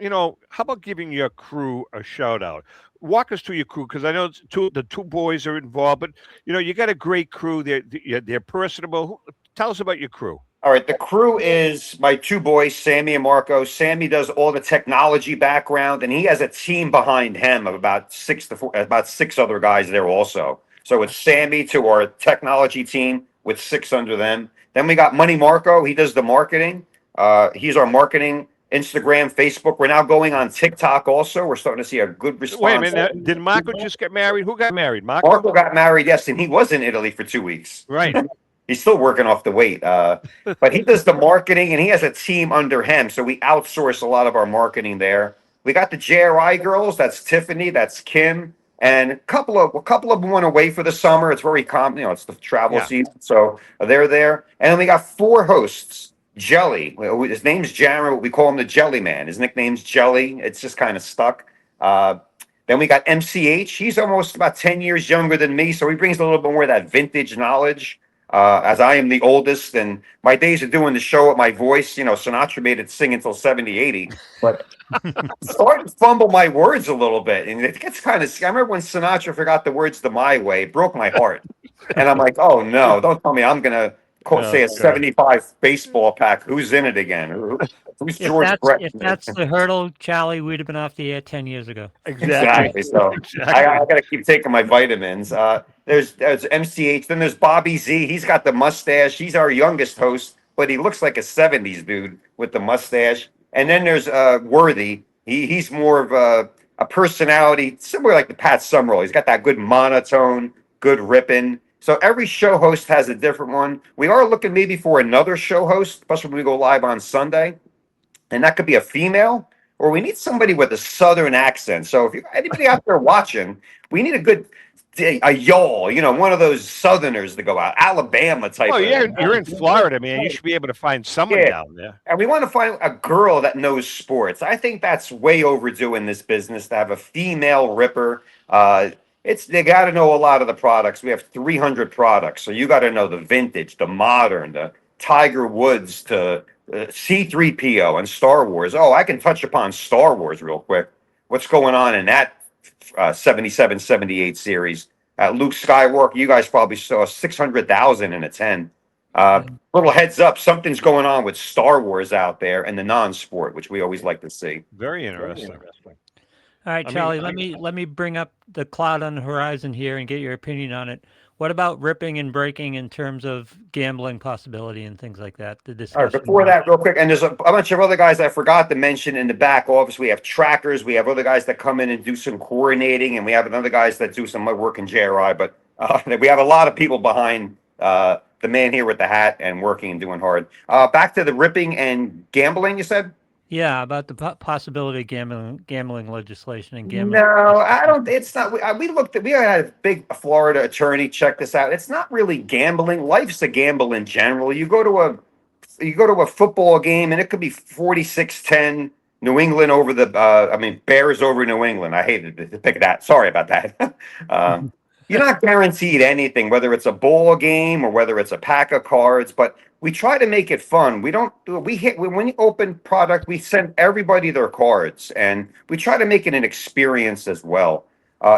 about giving your crew a shout out? Walk us through your crew, because I know the two boys are involved, but you got a great crew. They're personable. Tell us about your crew. All right, the crew is my two boys, Sammy and Marco. Sammy does all the technology background, and he has a team behind him of about six other guys there also. So it's Sammy to our technology team with 6 under them. Then we got Money Marco. He does the marketing. He's our marketing. Instagram, Facebook. We're now going on TikTok also. We're starting to see a good response. Wait a minute. Did Marco just get married? Who got married? Marco got married, yes, and he was in Italy for 2 weeks. Right. He's still working off the weight. But he does the marketing, and he has a team under him. So we outsource a lot of our marketing there. We got the JRI girls. That's Tiffany. That's Kim. And a couple of them went away for the summer. It's very common. It's the travel season. So they're there. And then we got 4 hosts. Jelly. His name's Jared, but we call him the Jelly Man. His nickname's Jelly. It's just kind of stuck. Then we got MCH. He's almost about 10 years younger than me, so he brings a little bit more of that vintage knowledge. As I am the oldest, and my days of doing the show with my voice, Sinatra made it sing until 70, 80. But I started to fumble my words a little bit, and it gets kind of. I remember when Sinatra forgot the words to "My Way," it broke my heart. And I'm like, oh no, don't tell me I'm gonna say a 75 baseball pack. Who's in it again? Who's George Brett? If that's the hurdle, Charlie, we'd have been off the air 10 years ago. Exactly. So I got to keep taking my vitamins. There's MCH. Then there's Bobby Z. He's got the mustache. He's our youngest host, but he looks like a 70s dude with the mustache. And then there's Worthy. He's more of a personality, similar like the Pat Summerall. He's got that good monotone, good ripping. So every show host has a different one. We are looking maybe for another show host, especially when we go live on Sunday. And that could be a female, or we need somebody with a Southern accent. So if anybody out there watching, we need a y'all, one of those Southerners to go out, Alabama type. Oh, yeah, you're in Florida, man. You should be able to find someone down there. And we want to find a girl that knows sports. I think that's way overdue in this business to have a female ripper. They got to know a lot of the products. We have 300 products, so you got to know the vintage, the modern, the Tiger Woods to C-3PO and Star Wars. Oh, I can touch upon Star Wars real quick. What's going on in that 77, 78 series? Luke Skywalker, you guys probably saw 600,000 in a 10. Little heads up, something's going on with Star Wars out there and the non-sport, which we always like to see. Very interesting. All right, Charlie, let me bring up the cloud on the horizon here and get your opinion on it. What about ripping and breaking in terms of gambling possibility and things like that? All right, before that, real quick, and there's a bunch of other guys I forgot to mention in the back office. We have trackers. We have other guys that come in and do some coordinating, and we have other guys that do some work in JRI. But we have a lot of people behind the man here with the hat and working and doing hard. Back to the ripping and gambling, you said? Yeah, about the possibility of gambling legislation and gambling. No, I don't. It's not. We had a big Florida attorney check this out. It's not really gambling. Life's a gamble in general. You go to a football game and it could be 46-10. New England over the, Bears over New England. I hated to pick that. Sorry about that. You're not guaranteed anything, whether it's a ball game or whether it's a pack of cards, but we try to make it fun. We don't, we hit, when we open product, we send everybody their cards and we try to make it an experience as well.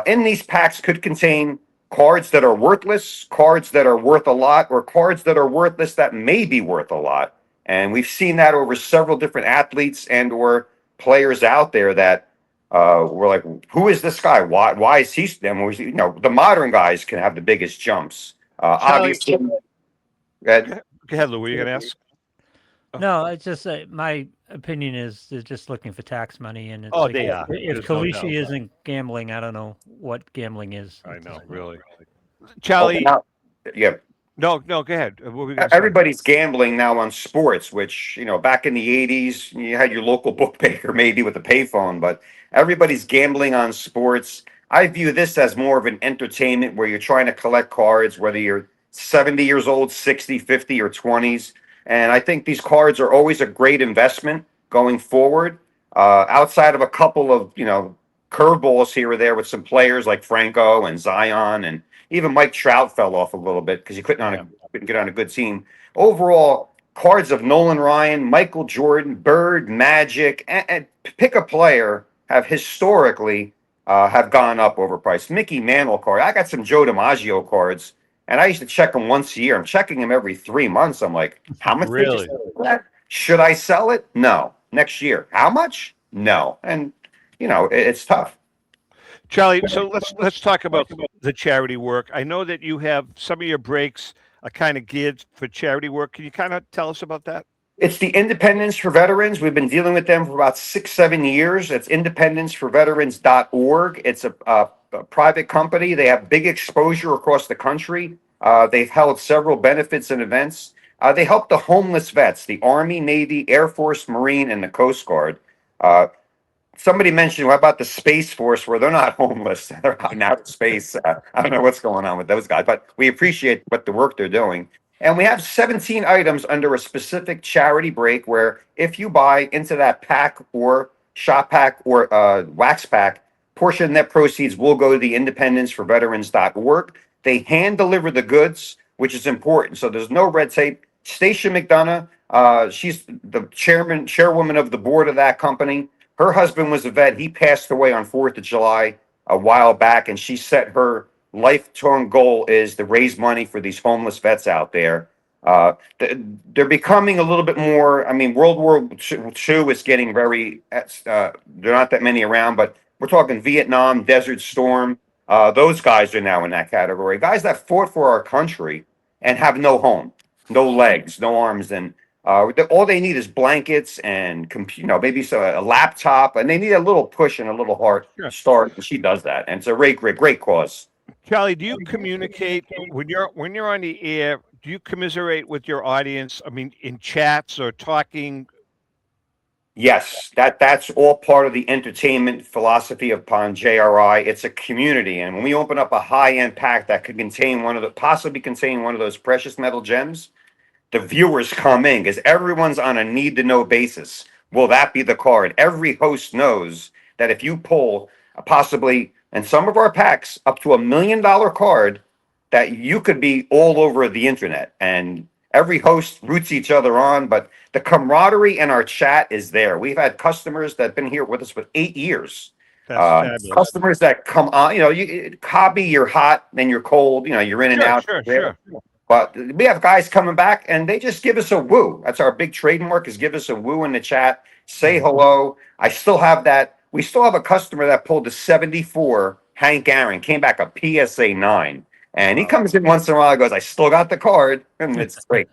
In these packs could contain cards that are worthless, cards that are worth a lot, or cards that are worthless that may be worth a lot. And we've seen that over several different athletes and or players out there that we're like, who is this guy? Why is he? The modern guys can have the biggest jumps. Obviously, Go ahead, Lou. What are you going to ask? No, it's just my opinion is they're just looking for tax money, and it's Oh, like, they are. If There's no Kalishi doubt. isn't gambling, I don't know what gambling is. I know, really. Charlie. Yeah. No, go ahead. What were we gonna say? Everybody's gambling now on sports, which, back in the 80s, you had your local bookmaker maybe with a payphone, but everybody's gambling on sports. I view this as more of an entertainment where you're trying to collect cards, whether you're 70 years old, 60, 50, or 20s. And I think these cards are always a great investment going forward. Outside of a couple of, curveballs here or there with some players like Franco and Zion, and even Mike Trout fell off a little bit because he couldn't get on a good team. Overall, cards of Nolan Ryan, Michael Jordan, Bird, Magic, and pick a player have historically have gone up overpriced. Mickey Mantle card. I got some Joe DiMaggio cards, and I used to check them once a year. I'm checking them every 3 months. I'm like, how much? Really? Should I sell it? No. Next year. How much? No. And it's tough. Charlie, so let's talk about the charity work. I know that you have some of your breaks are kind of geared for charity work. Can you kind of tell us about that? It's the Independence for Veterans. We've been dealing with them for about 6-7 years. It's independenceforveterans.org. It's a private company. They have big exposure across the country. They've held several benefits and events. They help the homeless vets, the Army, Navy, Air Force, Marine, and the Coast Guard. Somebody mentioned, what about the Space Force, where they're not homeless? They're out in outer space. I don't know what's going on with those guys, but we appreciate what the work they're doing. And we have 17 items under a specific charity break where if you buy into that pack or shop pack or wax pack, portion of net proceeds will go to the independenceforveterans.org. They hand deliver the goods, which is important. So there's no red tape. Stacia McDonough, she's the chairwoman of the board of that company. Her husband was a vet. He passed away on 4th of July a while back, and she set her lifetime goal is to raise money for these homeless vets out there. They're becoming a little bit more. I mean, World War II is getting very. There are not that many around, but we're talking Vietnam, Desert Storm. Those guys are now in that category. Guys that fought for our country and have no home, no legs, no arms, and all they need is blankets and maybe a laptop, and they need a little push and a little heart start. And she does that, and it's a great cause. Charlie, do you communicate when you're on the air? Do you commiserate with your audience? I mean, in chats or talking? Yes, that's all part of the entertainment philosophy upon JRI. It's a community, and when we open up a high-end pack that could possibly contain one of those precious metal gems, the viewers come in because everyone's on a need-to-know basis. Will that be the card? Every host knows that if you pull possibly, in some of our packs, up to $1 million card, that you could be all over the internet. And every host roots each other on, but the camaraderie in our chat is there. We've had customers that have been here with us for 8 years. Customers that come on, you hobby, you're hot, then you're cold, you're in and out. Sure. But we have guys coming back and they just give us a woo. That's our big trademark, is give us a woo in the chat. Say hello. I still have that. We still have a customer that pulled the 74 Hank Aaron, came back a PSA 9. And he comes in once in a while and goes, I still got the card. And it's great.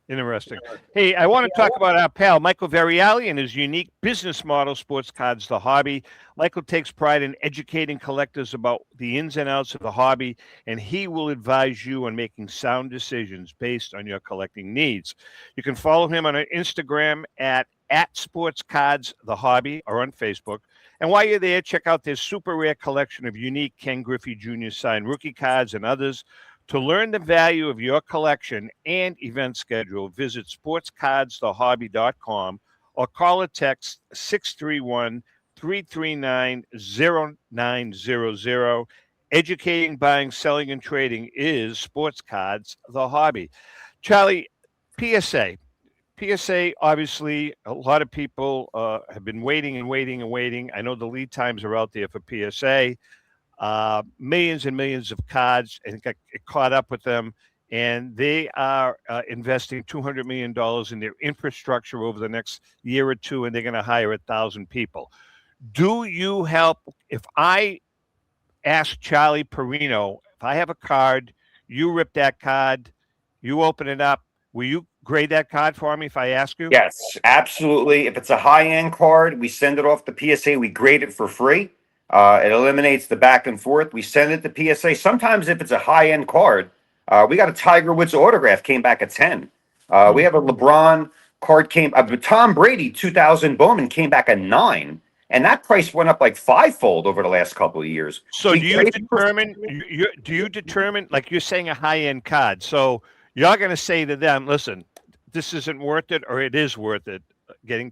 Interesting. Hey, I want to talk about our pal, Michael Variali, and his unique business model, Sports Cards, the Hobby. Michael takes pride in educating collectors about the ins and outs of the hobby, and he will advise you on making sound decisions based on your collecting needs. You can follow him on Instagram at Sports Cards, the Hobby, or on Facebook. And while you're there, check out their super rare collection of unique Ken Griffey Jr. signed rookie cards and others. To learn the value of your collection and event schedule, visit sportscardsthehobby.com or call or text 631-339-0900. Educating, buying, selling, and trading is Sports Cards, the hobby. Charlie, PSA. PSA, obviously, a lot of people have been waiting and waiting and waiting. I know the lead times are out there for PSA. Millions and millions of cards, and got caught up with them. And they are investing $200 million in their infrastructure over the next year or two, and they're going to hire 1,000 people. Do you help? If I ask Charlie Parino, if I have a card, you rip that card, you open it up, will you grade that card for me if I ask you? Yes, absolutely. If it's a high-end card, we send it off to PSA. We grade it for free. It eliminates the back and forth. We send it to PSA. Sometimes if it's a high-end card, we got a Tiger Woods autograph came back at 10. We have a LeBron card Tom Brady 2000 Bowman came back at 9. And that price went up like fivefold over the last couple of years. So do you determine, like you're saying, a high-end card? So you're going to say to them, listen, this isn't worth it, or it is worth it getting.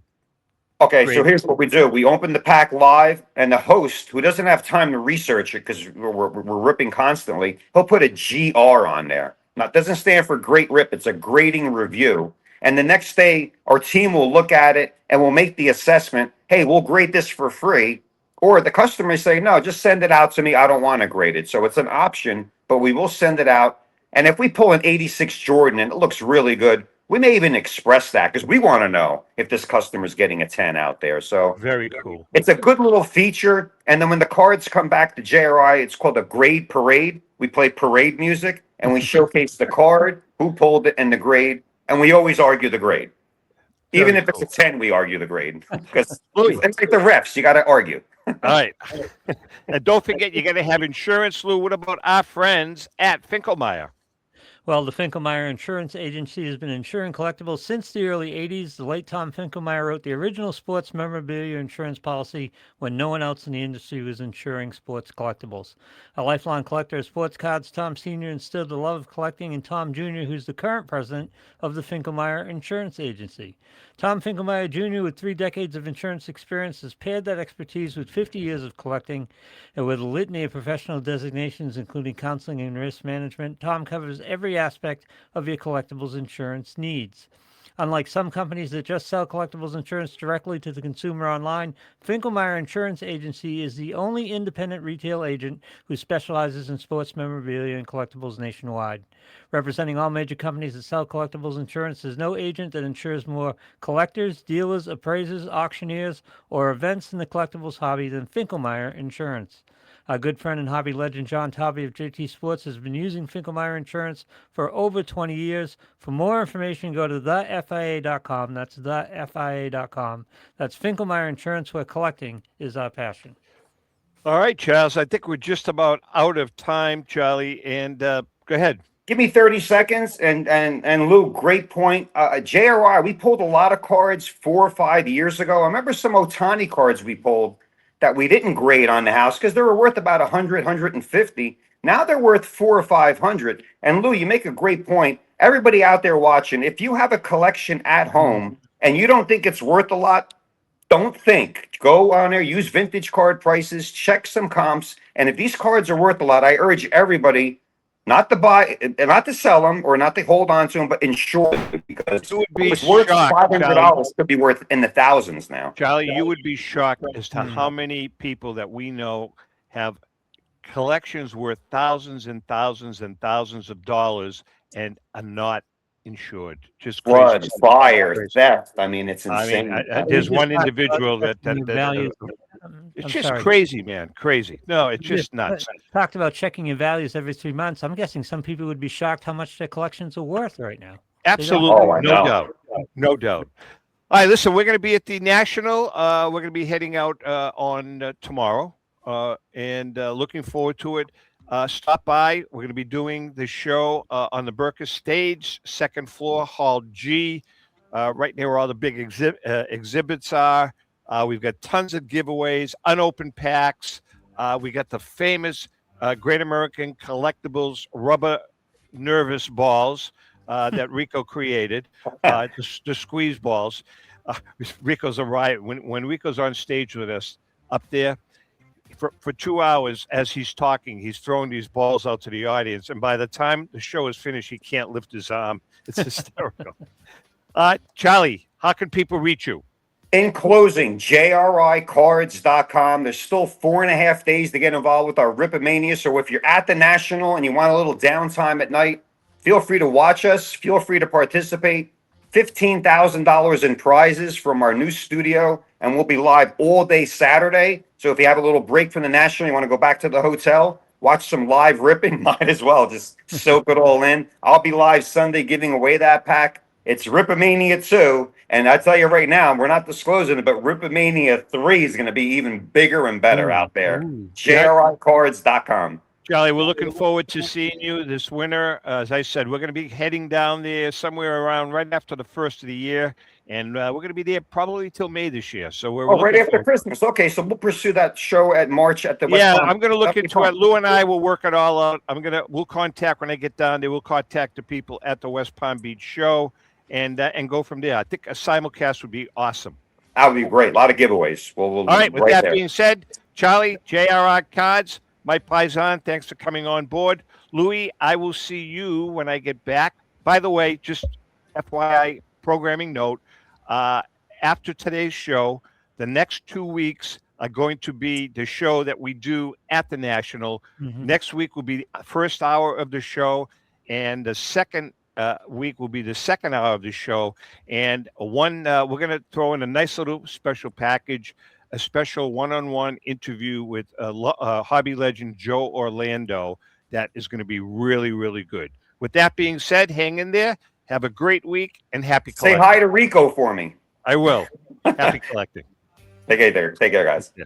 Okay, so here's what we do. We open the pack live, and the host, who doesn't have time to research it because we're ripping constantly, he'll put a GR on there. Now, it doesn't stand for great rip. It's a grading review. And the next day, our team will look at it, and we'll make the assessment. Hey, we'll grade this for free. Or the customer may say, no, just send it out to me. I don't want to grade it. So it's an option, but we will send it out. And if we pull an 86 Jordan and it looks really good, we may even express that because we want to know if this customer's getting a 10 out there. So very cool. It's a good little feature. And then when the cards come back to JRI, it's called a grade parade. We play parade music and we showcase the card, who pulled it, and the grade. And we always argue the grade. Even if it's a 10, we argue the grade. Because it's like the refs. You got to argue. All right. And don't forget, you got to have insurance, Lou. What about our friends at Finkelmeyer? Well, the Finkelmeyer Insurance Agency has been insuring collectibles since the early 80s. The late Tom Finkelmeyer wrote the original sports memorabilia insurance policy when no one else in the industry was insuring sports collectibles. A lifelong collector of sports cards, Tom Sr. instilled the love of collecting in Tom Jr., who's the current president of the Finkelmeyer Insurance Agency. Tom Finkelmeyer Jr., with 3 decades of insurance experience, has paired that expertise with 50 years of collecting, and with a litany of professional designations, including counseling and risk management. Tom covers every aspect of your collectibles insurance needs. Unlike some companies that just sell collectibles insurance directly to the consumer online, Finkelmeyer Insurance Agency is the only independent retail agent who specializes in sports memorabilia and collectibles nationwide. Representing all major companies that sell collectibles insurance, there's no agent that insures more collectors, dealers, appraisers, auctioneers, or events in the collectibles hobby than Finkelmeyer Insurance. Our good friend and hobby legend John Tobby of JT Sports has been using Finkelmeyer Insurance for over 20 years. For more information, go to thefia.com. That's thefia.com. That's Finkelmeyer Insurance, where collecting is our passion. All right, Charles. I think we're just about out of time, Charlie. And go ahead. Give me 30 seconds. And Lou, great point. JRI, we pulled a lot of cards 4 or 5 years ago. I remember some Otani cards we pulled that we didn't grade on the house because they were worth about 100, 150. Now they're worth 400 or 500. And Lou, you make a great point. Everybody out there watching, if you have a collection at home and you don't think it's worth a lot, don't think. Go on there, use vintage card prices, check some comps. And if these cards are worth a lot, I urge everybody not to buy, not to sell them or not to hold on to them, but insure them, because you would be it's worth shocked, $500 could be worth in the thousands now. Charlie, you would be shocked as to how many people that we know have collections worth thousands and thousands and thousands of dollars and are not insured. Just flood, crazy. fire, theft. I mean, it's insane. I mean, there's one individual that it's just crazy, man. Crazy. No, it's just nuts. Talked about checking your values every 3 months. I'm guessing some people would be shocked how much their collections are worth right now. Absolutely. No doubt. No doubt. All right, listen, we're going to be at the National. We're going to be heading out on tomorrow and looking forward to it. Stop by. We're going to be doing the show on the Burkus stage, 2nd floor, Hall G, right near where all the big exhibits are. We've got tons of giveaways, unopened packs. We got the famous Great American Collectibles rubber nervous balls that Rico created, the squeeze balls. Rico's a riot. When Rico's on stage with us up there for 2 hours, as he's talking, he's throwing these balls out to the audience, and by the time the show is finished, he can't lift his arm. It's hysterical. Charlie, how can people reach you? In closing, jricards.com. There's still 4.5 days to get involved with our Ripomania. So if you're at the National and you want a little downtime at night, feel free to watch us. Feel free to participate. $15,000 in prizes from our new studio, and we'll be live all day Saturday. So if you have a little break from the National, you want to go back to the hotel, watch some live ripping, might as well just soak it all in. I'll be live Sunday giving away that pack. It's Ripomania 2, and I tell you right now, we're not disclosing it, but Ripomania 3 is going to be even bigger and better out there. jricards.com. Charlie, we're looking forward to seeing you this winter. As I said, we're going to be heading down there somewhere around right after the first of the year, and we're going to be there probably till May this year. So we're right after Christmas. Okay, so we'll pursue that show at March at the West Palm. I'm going to look into it. Lou and I will work it all out. We'll contact when I get down there. We'll contact the people at the West Palm Beach show and go from there. I think a simulcast would be awesome. That would be great. A lot of giveaways. All right. With that being said, Charlie, JRR Cards, Mike Paisan, thanks for coming on board. Louis, I will see you when I get back. By the way, just FYI programming note, after today's show, the next 2 weeks are going to be the show that we do at the National. Mm-hmm. Next week will be the first hour of the show, and the second week will be the second hour of the show. And we're going to throw in a nice little special package, a special one-on-one interview with hobby legend Joe Orlando that is going to be really, really good. With that being said, hang in there. Have a great week and happy collecting. Say hi to Rico for me. I will. Happy collecting. Take care, guys. Yeah.